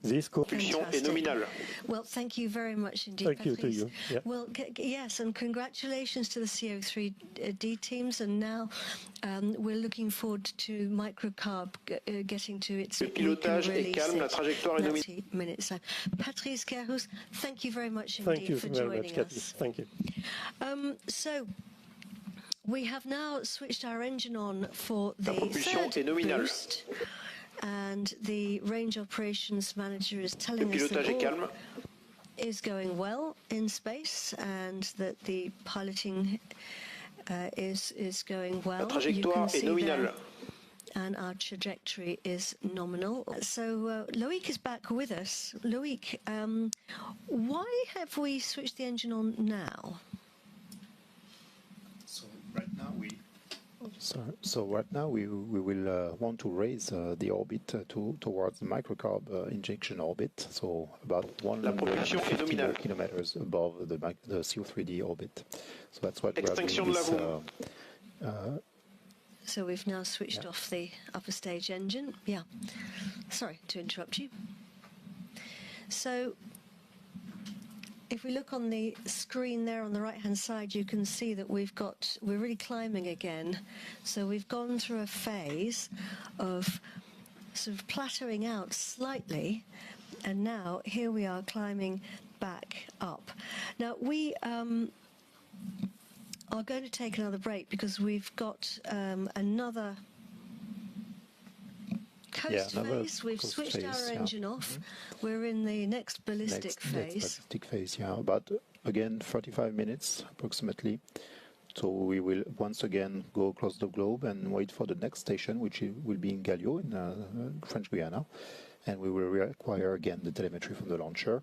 [SPEAKER 6] this call.
[SPEAKER 5] Propulsion est nominale.
[SPEAKER 1] Well, thank you very much indeed.
[SPEAKER 6] Thank you to you. Yeah.
[SPEAKER 1] Well, yes, and congratulations to the C03D teams, and now we're looking forward to microcarb getting to its.
[SPEAKER 5] Le pilotage est calme, la trajectoire est nominale.
[SPEAKER 1] Minutes. So, Patrice Kerhus, thank you very much indeed for joining us.
[SPEAKER 6] Thank you.
[SPEAKER 1] So. We have now switched our engine on for the third boost, and the range operations manager is telling us that all is going well in space and that the piloting is going well.
[SPEAKER 5] La trajectoire est nominale.
[SPEAKER 1] And our trajectory is nominal. So Loïc is back with us. Loïc, why have we switched the engine on now?
[SPEAKER 2] So right now we will want to raise the orbit towards the microcarb injection orbit, so about 150 kilometers above the C03D orbit. So that's what we are doing this.
[SPEAKER 1] So we've now switched off the upper stage engine. Yeah. Sorry to interrupt you. So if we look on the screen there on the right-hand side, you can see that we're really climbing again. So we've gone through a phase of sort of plateauing out slightly, and now here we are climbing back up. Now we are going to take another break because we've got another coast phase. We've switched our engine off. We're in the next ballistic phase.
[SPEAKER 2] But again, 35 minutes approximately. So we will once again go across the globe and wait for the next station, which will be in Gallio in French Guiana, and we will reacquire again the telemetry from the launcher,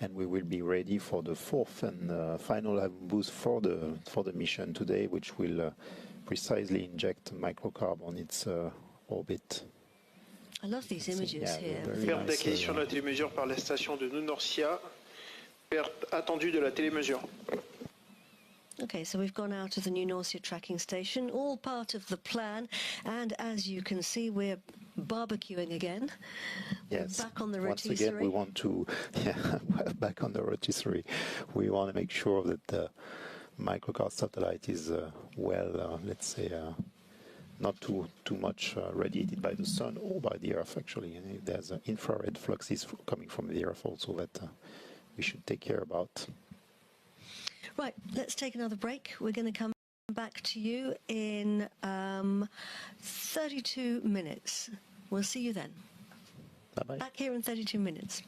[SPEAKER 2] and we will be ready for the fourth and final boost for the mission today, which will precisely inject microcarb on its orbit.
[SPEAKER 1] I love these images here.
[SPEAKER 5] Perte d'acquisition de la télémesure par la station de Nounorcia. Perte attendue de la télémesure.
[SPEAKER 1] Okay, so we've gone out of the New Norcia tracking station, all part of the plan, and as you can see, we're barbecuing again.
[SPEAKER 2] Yes.
[SPEAKER 1] Back on the
[SPEAKER 2] rotisserie. Once again, we want to, back on the rotisserie. We want to make sure that the microcarb satellite is let's say, not too much radiated by the sun or by the Earth, actually. And there's infrared fluxes coming from the Earth also that we should take care about.
[SPEAKER 1] Right, let's take another break. We're going to come back to you in 32 minutes. We'll see you then.
[SPEAKER 2] Bye-bye.
[SPEAKER 1] Back here in 32 minutes.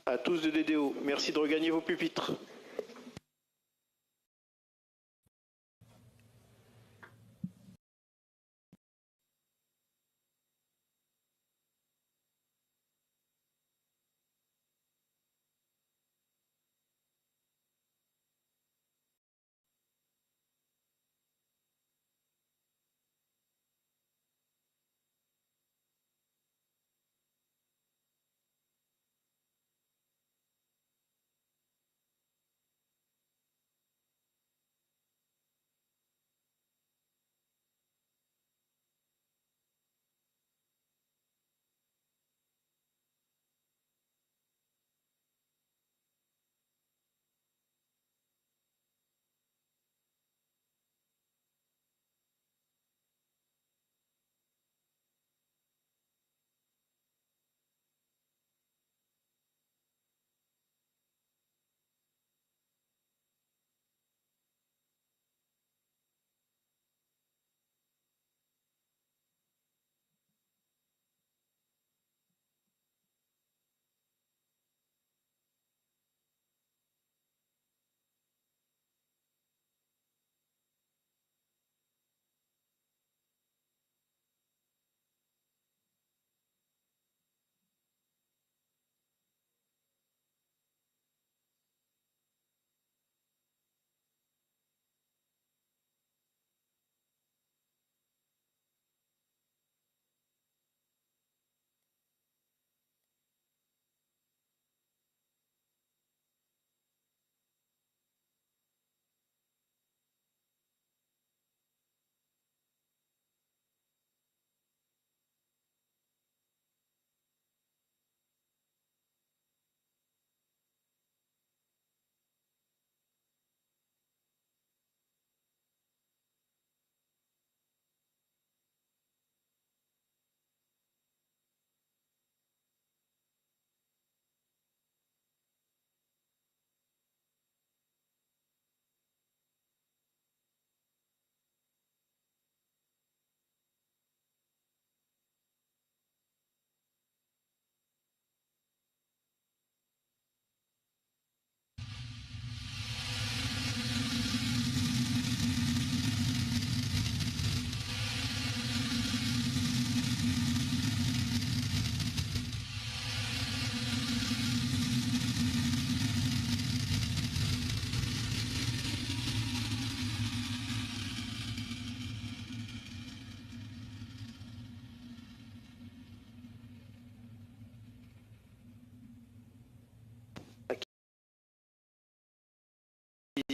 [SPEAKER 5] À tous de DDO, merci de regagner vos pupitres.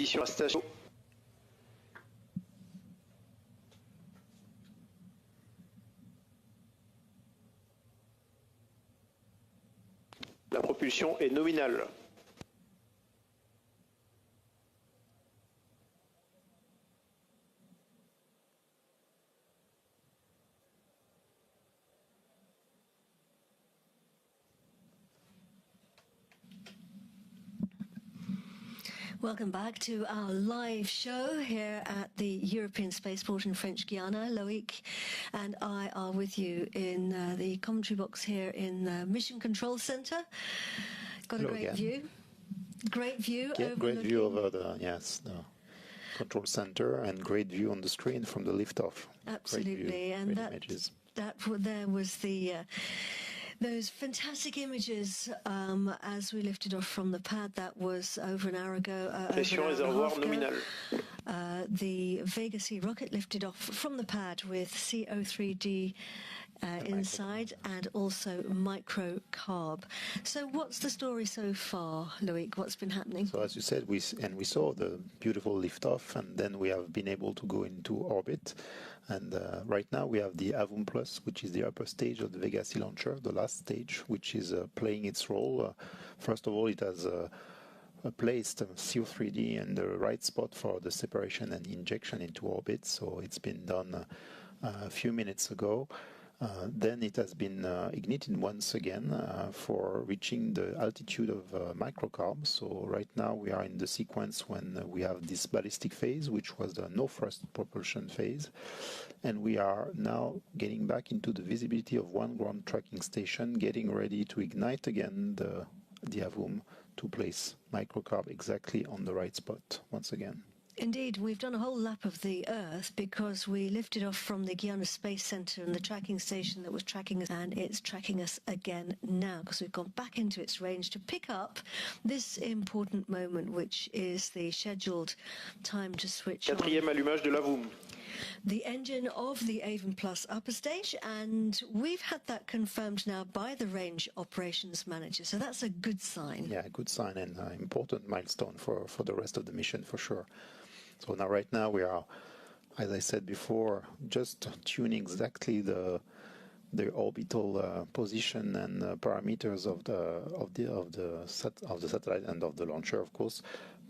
[SPEAKER 5] Sur la station. La propulsion est nominale.
[SPEAKER 1] Welcome back to our live show here at the European Spaceport in French Guiana. Loic and I are with you in the commentary box here in the Mission Control Center. Got a great view. Great view.
[SPEAKER 2] Yeah, great view over the control center and great view on the screen from the liftoff.
[SPEAKER 1] Absolutely,
[SPEAKER 2] view,
[SPEAKER 1] and
[SPEAKER 2] images.
[SPEAKER 1] There was the those fantastic images as we lifted off from the pad. That was over an hour ago.
[SPEAKER 5] Pression réservoir nominal.
[SPEAKER 1] The Vega C rocket lifted off from the pad with C03D inside and also MicroCarb. So what's the story so far, Loic? What's been happening?
[SPEAKER 2] So as you said, we saw the beautiful liftoff, and then we have been able to go into orbit. And right now we have the Avum Plus, which is the upper stage of the Vega C launcher, the last stage, which is playing its role. First of all, it has placed C03D in the right spot for the separation and injection into orbit. So it's been done a few minutes ago. Then it has been ignited once again for reaching the altitude of MicroCarb. So right now we are in the sequence when we have this ballistic phase, which was the no-thrust propulsion phase. And we are now getting back into the visibility of one ground tracking station, getting ready to ignite again the the AVUM to place microcarb exactly on the right spot once again.
[SPEAKER 1] Indeed, we've done a whole lap of the Earth because we lifted off from the Guyana Space Center and the tracking station that was tracking us, and it's tracking us again now because we've gone back into its range to pick up this important moment, which is the scheduled time to switch on
[SPEAKER 5] Quatrième allumage de l'AVUM.
[SPEAKER 1] the engine of the Avon Plus upper stage, and we've had that confirmed now by the range operations manager, so that's a good sign.
[SPEAKER 2] Yeah, a good sign and an important milestone for the rest of the mission for sure. So now, right now, we are, as I said before, just tuning exactly the orbital position and parameters of the satellite and of the launcher, of course,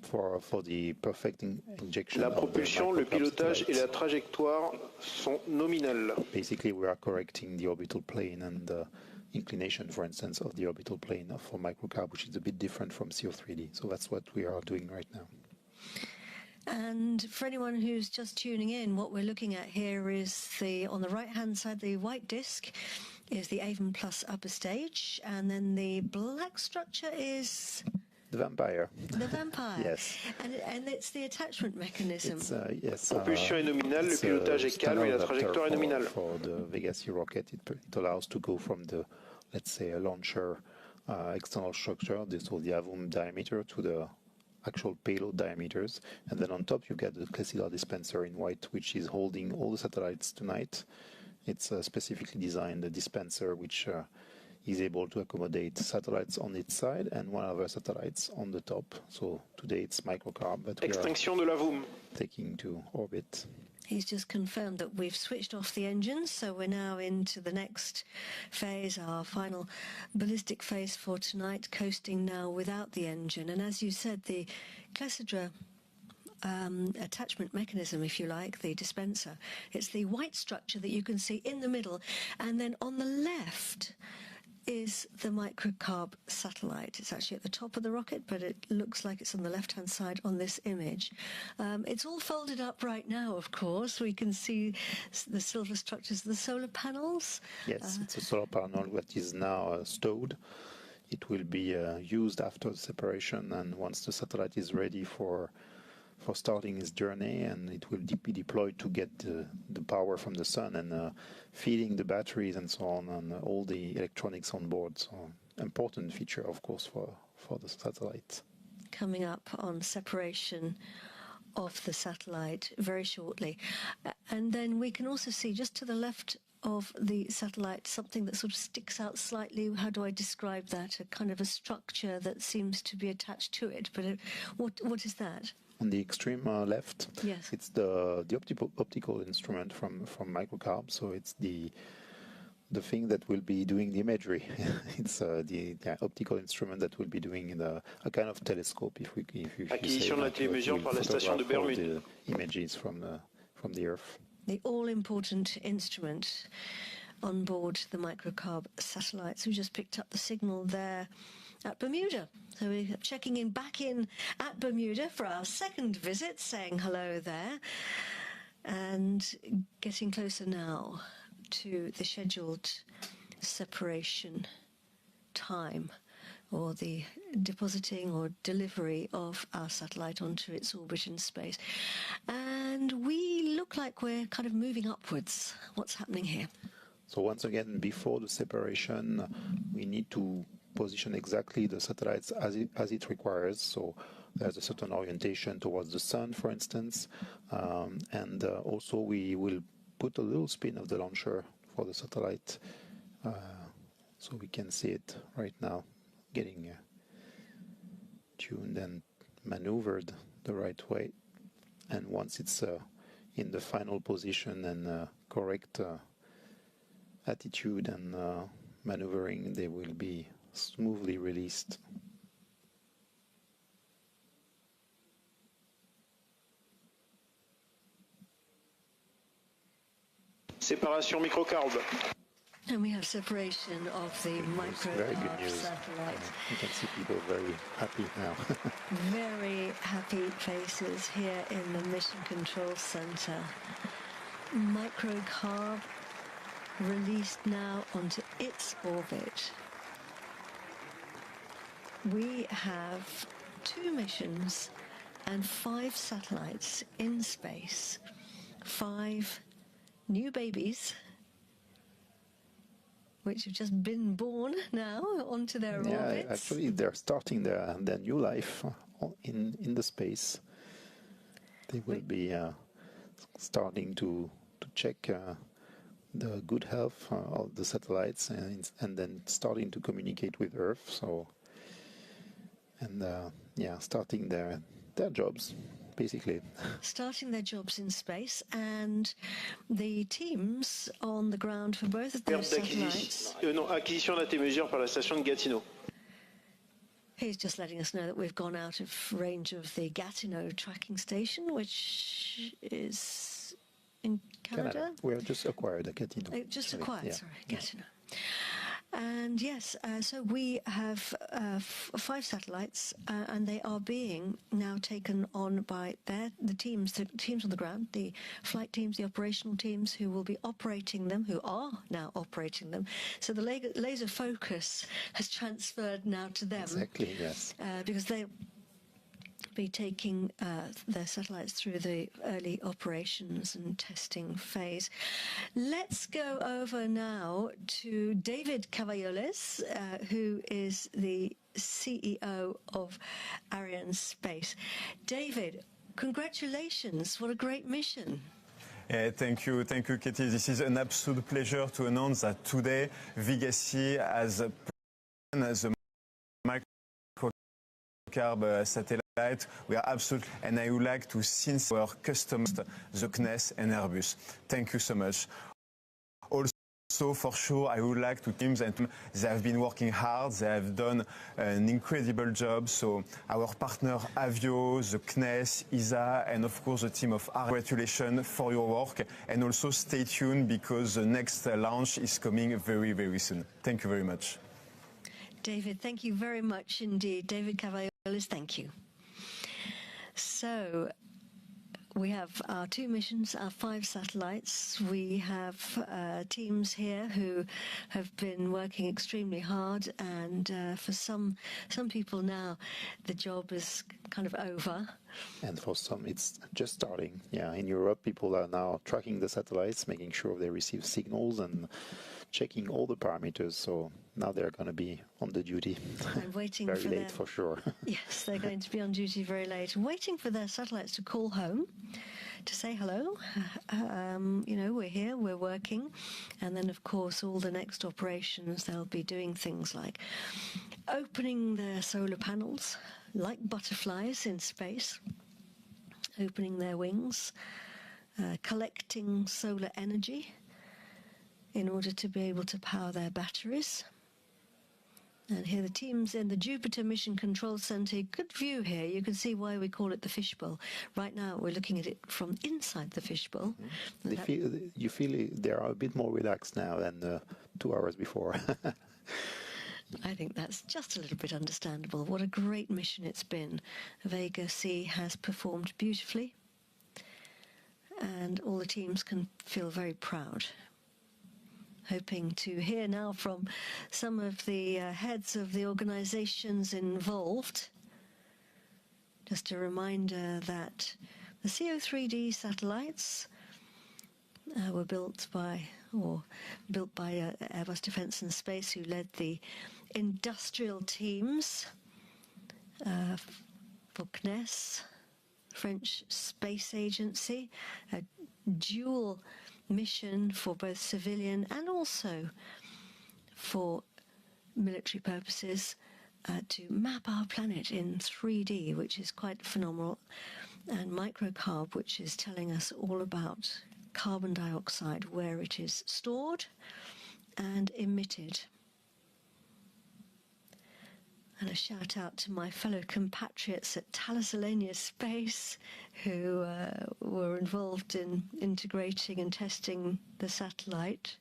[SPEAKER 2] for the perfect injection.
[SPEAKER 5] La propulsion, le pilotage et la trajectoire sont nominales.
[SPEAKER 2] Basically, we are correcting the orbital plane and the inclination, for instance, of the orbital plane for microcarb, which is a bit different from C03D. So that's what we are doing right now.
[SPEAKER 1] And for anyone who's just tuning in, what we're looking at here is on the right-hand side, the white disc is the Avon Plus upper stage, and then the black structure is
[SPEAKER 2] The Vampire.
[SPEAKER 1] the Vampire.
[SPEAKER 2] Yes.
[SPEAKER 1] And it's the attachment mechanism.
[SPEAKER 2] Yes.
[SPEAKER 5] Propulsion est nominale, le pilotage est calme et la trajectoire est nominale.
[SPEAKER 2] For the Vega C rocket, it allows to go from the, let's say, a launcher external structure, so the AVUM diameter, to the actual payload diameters, and then on top you get the Clesilar dispenser in white, which is holding all the satellites tonight. It's specifically designed, a dispenser which is able to accommodate satellites on its side and one other satellites on the top. So today it's microcarb that we
[SPEAKER 5] Extinction de l'AVUM.
[SPEAKER 2] are taking to orbit.
[SPEAKER 1] He's just confirmed that we've switched off the engines, so we're now into the next phase, our final ballistic phase for tonight, coasting now without the engine. And as you said, the Clesilar attachment mechanism, if you like, the dispenser, it's the white structure that you can see in the middle, and then on the left is the microcarb satellite. It's actually at the top of the rocket, but it looks like it's on the left-hand side on this image. It's all folded up right now, of course. We can see the silver structures of the solar panels.
[SPEAKER 2] Yes, it's a solar panel that is now stowed. It will be used after the separation, and once the satellite is ready for starting its journey, and it will be deployed to get the power from the sun and feeding the batteries and so on, and all the electronics on board. So important feature, of course, for the satellite.
[SPEAKER 1] Coming up on separation of the satellite very shortly. And then we can also see just to the left of the satellite something that sort of sticks out slightly. How do I describe that? A kind of a structure that seems to be attached to it. But what is that?
[SPEAKER 2] On the extreme left,
[SPEAKER 1] yes,
[SPEAKER 2] it's the optical instrument from microcarb. So it's the thing that will be doing the imagery. It's the optical instrument that will be doing a kind of telescope. If you
[SPEAKER 5] Acquisition de la télévision par la station de Bermude.
[SPEAKER 2] The images from the Earth.
[SPEAKER 1] The all-important instrument on board the microcarb satellites. We just picked up the signal there at Bermuda. So we're checking in back in at Bermuda for our second visit, saying hello there, and getting closer now to the scheduled separation time, or the depositing or delivery of our satellite onto its orbit in space. And we look like we're kind of moving upwards. What's happening here?
[SPEAKER 2] So once again, before the separation, we need to position exactly the satellites as it requires. So there's a certain orientation towards the sun, for instance, and also we will put a little spin of the launcher for the satellite, so we can see it right now getting tuned and maneuvered the right way. And once it's in the final position and correct attitude and maneuvering, they will be smoothly released.
[SPEAKER 5] Séparation microcarb.
[SPEAKER 1] And we have separation of the microcarb satellite.
[SPEAKER 2] You can see people very happy now.
[SPEAKER 1] Very happy faces here in the Mission Control Center. Microcarb released now onto its orbit. we have 2 missions and 5 satellites in space, 5 new babies which have just been born now onto their orbits.
[SPEAKER 2] Actually, they're starting their new life in the space. They will be starting to check the good health of the satellites and then starting to communicate with Earth. So, and starting their jobs, basically.
[SPEAKER 1] Starting their jobs in space, and the teams on the ground for both of those satellites.
[SPEAKER 5] Acquisition d'antémesure par la station de Gatineau.
[SPEAKER 1] He's just letting us know that we've gone out of range of the Gatineau tracking station, which is in Canada.
[SPEAKER 2] We have just acquired a Gatineau.
[SPEAKER 1] Just acquired, sorry, Gatineau. And yes, so we have 5 satellites, and they are being now taken on by the teams on the ground, the flight teams, the operational teams who will be operating them, who are now operating them. So the laser focus has transferred now to them.
[SPEAKER 2] Exactly, yes.
[SPEAKER 1] Because they be taking their satellites through the early operations and testing phase. Let's go over now to David Cavalloles, who is the CEO of Arianespace. David, congratulations. What a great mission.
[SPEAKER 3] Thank you, Katie. This is an absolute pleasure to announce that today Vega C has a the MicroCarb satellite. We are absolutely, and I would like to thank our customers, the CNES and Airbus. Thank you so much. Also, for sure, I would like to teams, and they have been working hard. They have done an incredible job. So our partner Avio, the CNES, ESA, and of course the team of congratulations for your work. And also stay tuned because the next launch is coming very, very soon. Thank you very much.
[SPEAKER 1] David, thank you very much indeed. David Cavalloles, thank you. So we have our 2 missions, our 5 satellites. We have teams here who have been working extremely hard, and for some people now the job is kind of over.
[SPEAKER 2] And for some it's just starting. Yeah, in Europe people are now tracking the satellites, making sure they receive signals and checking all the parameters. So now they're going to be on the duty.
[SPEAKER 1] And waiting
[SPEAKER 2] very
[SPEAKER 1] for
[SPEAKER 2] late for sure.
[SPEAKER 1] Yes, they're going to be on duty very late, waiting for their satellites to call home, to say hello. You know, we're here, we're working. And then, of course, all the next operations, they'll be doing things like opening their solar panels, like butterflies in space, opening their wings, collecting solar energy in order to be able to power their batteries. And here the teams in the Jupiter Mission Control Center. Good view here. You can see why we call it the fishbowl. Right now we're looking at it from inside the fishbowl.
[SPEAKER 2] You feel they are a bit more relaxed now than 2 hours before.
[SPEAKER 1] I think that's just a little bit understandable. What a great mission it's been. Vega C has performed beautifully, and all the teams can feel very proud. Hoping to hear now from some of the heads of the organizations involved. Just a reminder that the C03D satellites were built by Airbus Defence and Space, who led the industrial teams for CNES, French Space Agency, a dual mission for both civilian and also for military purposes, to map our planet in 3D, which is quite phenomenal, and MicroCarb, which is telling us all about carbon dioxide, where it is stored and emitted. And a shout out to my fellow compatriots at Arianespace who were involved in integrating and testing the satellite.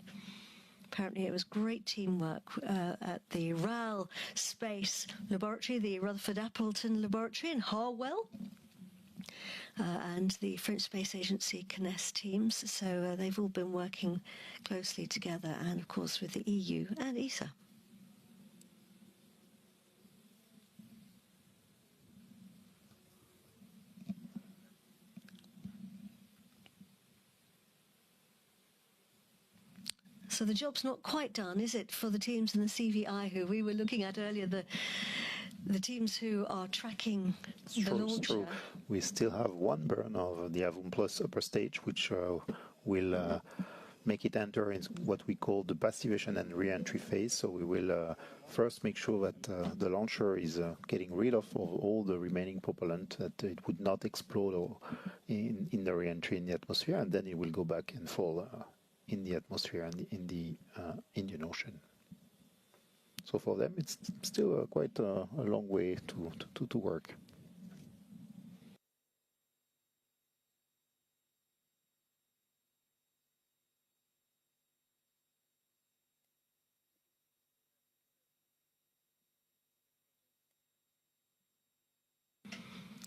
[SPEAKER 1] Apparently it was great teamwork at the RAL Space Laboratory, the Rutherford Appleton Laboratory in Harwell, and the French Space Agency CNES teams. So they've all been working closely together, and of course with the EU and ESA. So the job's not quite done, is it, for the teams in the CVI who we were looking at earlier, the teams who are tracking the launcher?
[SPEAKER 2] True. We still have one burn of the Avum Plus upper stage, which will make it enter in what we call the passivation and re-entry phase. So we will first make sure that the launcher is getting rid of all the remaining propellant, that it would not explode or in the re-entry in the atmosphere, and then it will go back and fall in the atmosphere and in the Indian Ocean. So for them, it's still quite a long way to work.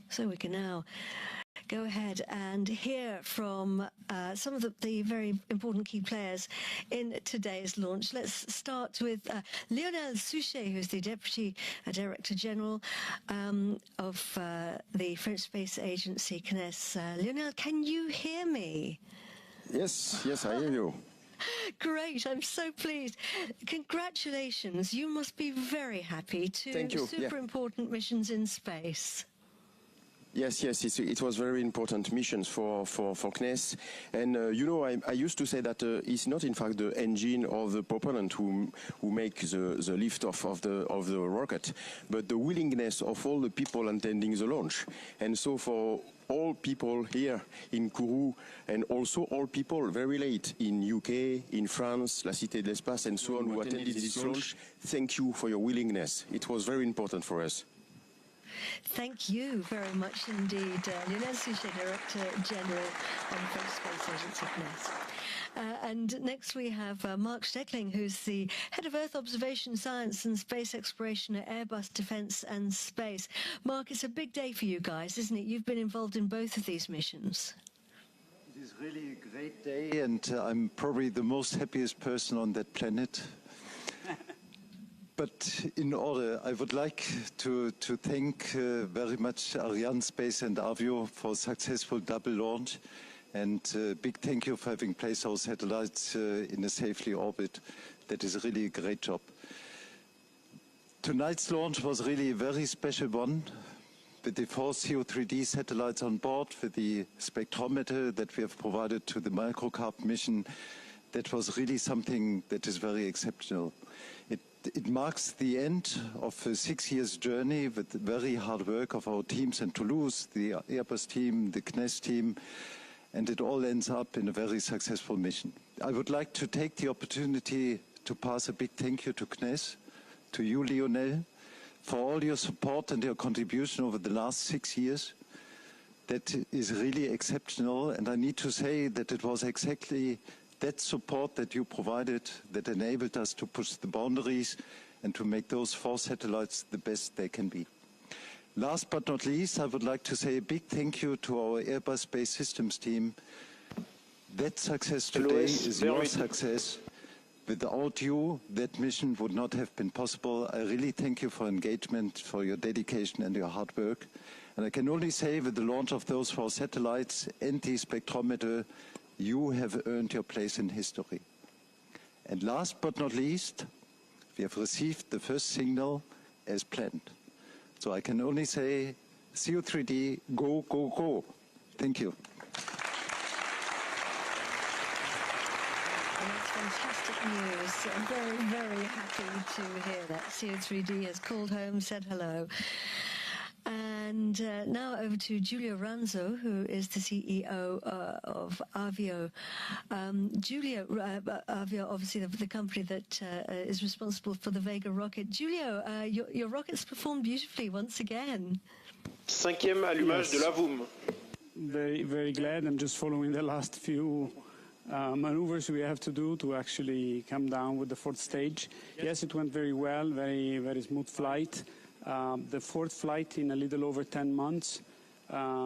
[SPEAKER 1] So we can now go ahead and hear from some of the very important key players in today's launch. Let's start with Lionel Souchet, who's the Deputy Director General of the French Space Agency, CNES. Lionel, can you hear me?
[SPEAKER 7] Yes, I hear you.
[SPEAKER 1] Great, I'm so pleased. Congratulations. You must be very happy.
[SPEAKER 7] Thank you.
[SPEAKER 1] Super important missions in space.
[SPEAKER 7] Yes, it was very important missions for CNES, and I used to say that it's not in fact the engine or the propellant who make the lift off of the rocket, but the willingness of all the people attending the launch. And so for all people here in Kourou, and also all people very late in UK, in France, La Cité de l'Espace, and so on, who attended this launch, thank you for your willingness. It was very important for us.
[SPEAKER 1] Thank you very much indeed, Lionel Souchet, Director General on the French Space Agency, CNES. And next we have Mark Steckling, who's the Head of Earth Observation Science and Space Exploration at Airbus Defence and Space. Mark, it's a big day for you guys, isn't it? You've been involved in both of these missions.
[SPEAKER 8] It is really a great day, and I'm probably the most happiest person on that planet. But in order, I would like to thank very much Arianespace and Avio for successful double launch, and big thank you for having placed our satellites in a safely orbit. That is really a great job. Tonight's launch was really a very special one, with the 4 C03D satellites on board, with the spectrometer that we have provided to the MicroCarb mission. That was really something that is very exceptional. It marks the end of a 6 years journey with the very hard work of our teams in Toulouse, the Airbus team, the CNES team, and it all ends up in a very successful mission. I would like to take the opportunity to pass a big thank you to CNES, to you, Lionel, for all your support and your contribution over the last 6 years. That is really exceptional, and I need to say that it was exactly that support that you provided that enabled us to push the boundaries and to make those 4 satellites the best they can be. Last but not least, I would like to say a big thank you to our Airbus Space Systems team. That success today is your success. Without you, that mission would not have been possible. I really thank you for engagement, for your dedication and your hard work. And I can only say, with the launch of those 4 satellites and the spectrometer, you have earned your place in history. And last but not least, we have received the first signal as planned. So I can only say, C03D, go, go, go. Thank you.
[SPEAKER 1] And that's fantastic news. I'm very, very happy to hear that. C03D has called home, said hello. And now over to Giulio Ranzo, who is the CEO of Avio. Giulio, Avio, obviously the company that is responsible for the Vega rocket. Giulio, your rockets performed beautifully once again.
[SPEAKER 5] 5e allumage de l'Avum.
[SPEAKER 9] Very, very glad. I'm just following the last few maneuvers we have to do to actually come down with the 4th stage. Yes, it went very well, very, very smooth flight. The 4th flight in a little over 10 months.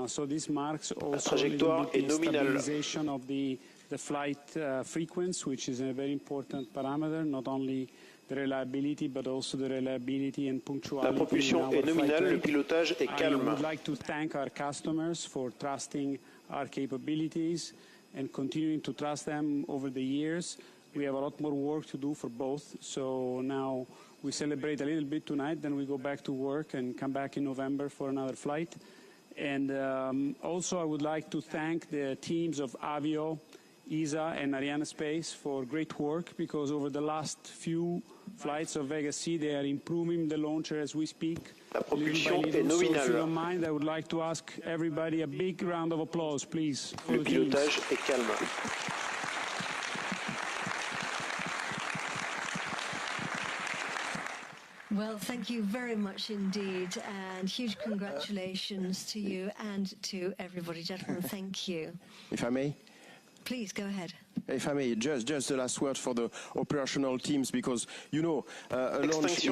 [SPEAKER 9] So this marks also the stabilization of the flight frequency, which is a very important parameter, not only the reliability, but also the reliability and punctuality.
[SPEAKER 5] La propulsion est nominale, le pilotage est calme.
[SPEAKER 9] I would like to thank our customers for trusting our capabilities and continuing to trust them over the years. we have a lot more work to do for both. So now we celebrate a little bit tonight, then we go back to work and come back in November for another flight. And also I would like to thank the teams of Avio, ESA and Arianespace for great work, because over the last few flights of Vega C, they are improving the launcher as we speak.
[SPEAKER 5] La propulsion est
[SPEAKER 9] So if
[SPEAKER 5] nominale.
[SPEAKER 9] you don't mind, I would like to ask everybody a big round of applause, please.
[SPEAKER 5] Le pilotage est calme.
[SPEAKER 1] Well, thank you very much indeed, and huge congratulations to you and to everybody. Gentlemen, thank you.
[SPEAKER 7] If I may?
[SPEAKER 1] Please, go ahead.
[SPEAKER 7] If I may, just the last word for the operational teams, because, you know, a launch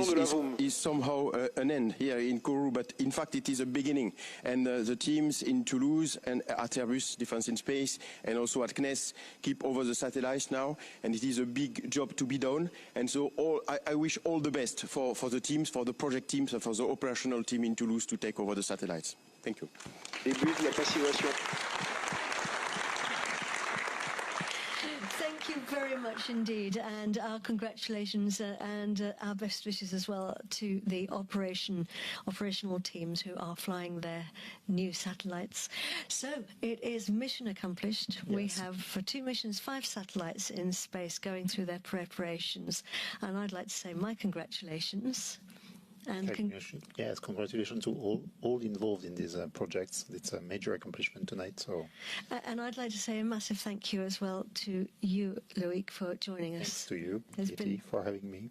[SPEAKER 7] is somehow an end here in Kourou, but in fact it is a beginning. And the teams in Toulouse and at Airbus Defence in Space and also at CNES keep over the satellites now, and it is a big job to be done. And so I wish all the best for the teams, for the project teams, and for the operational team in Toulouse to take over the satellites. Thank you.
[SPEAKER 5] Début de la passivation.
[SPEAKER 1] Thank you very much indeed, and our congratulations and our best wishes as well to the operational teams who are flying their new satellites. So it is mission accomplished. Yes. We have, for 2 missions, 5 satellites in space going through their preparations, and I'd like to say my congratulations. And
[SPEAKER 2] yes, congratulations to all involved in these projects. It's a major accomplishment tonight. So,
[SPEAKER 1] and I'd like to say a massive thank you as well to you, Loic, for joining us.
[SPEAKER 2] Thanks to you, Katie, for having me.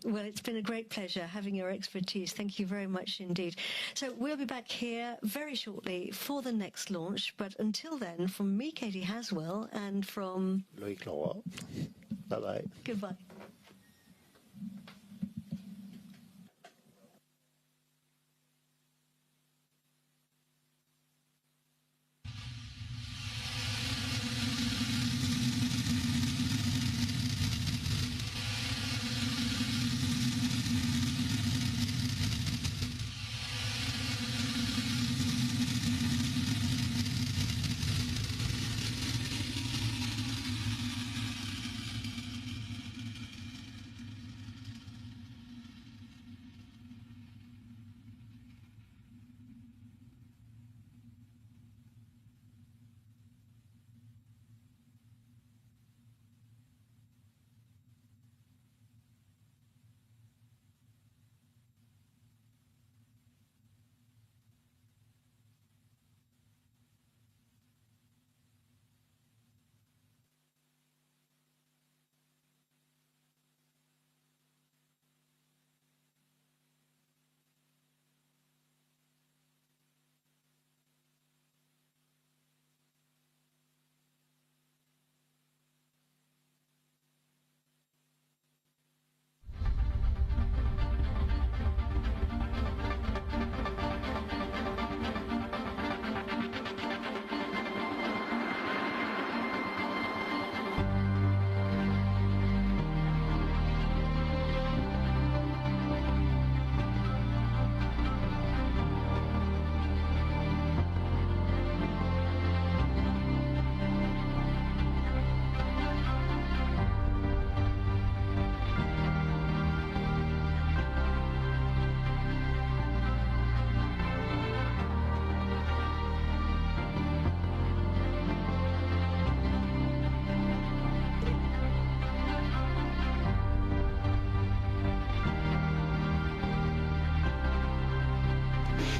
[SPEAKER 1] Well, it's been a great pleasure having your expertise. Thank you very much indeed. So we'll be back here very shortly for the next launch. But until then, from me, Katie Haswell, and from
[SPEAKER 2] Loic Leroy, bye-bye.
[SPEAKER 1] Goodbye.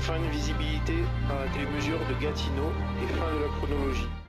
[SPEAKER 5] Fin de visibilité à la télémesure de Gatineau et fin de la chronologie.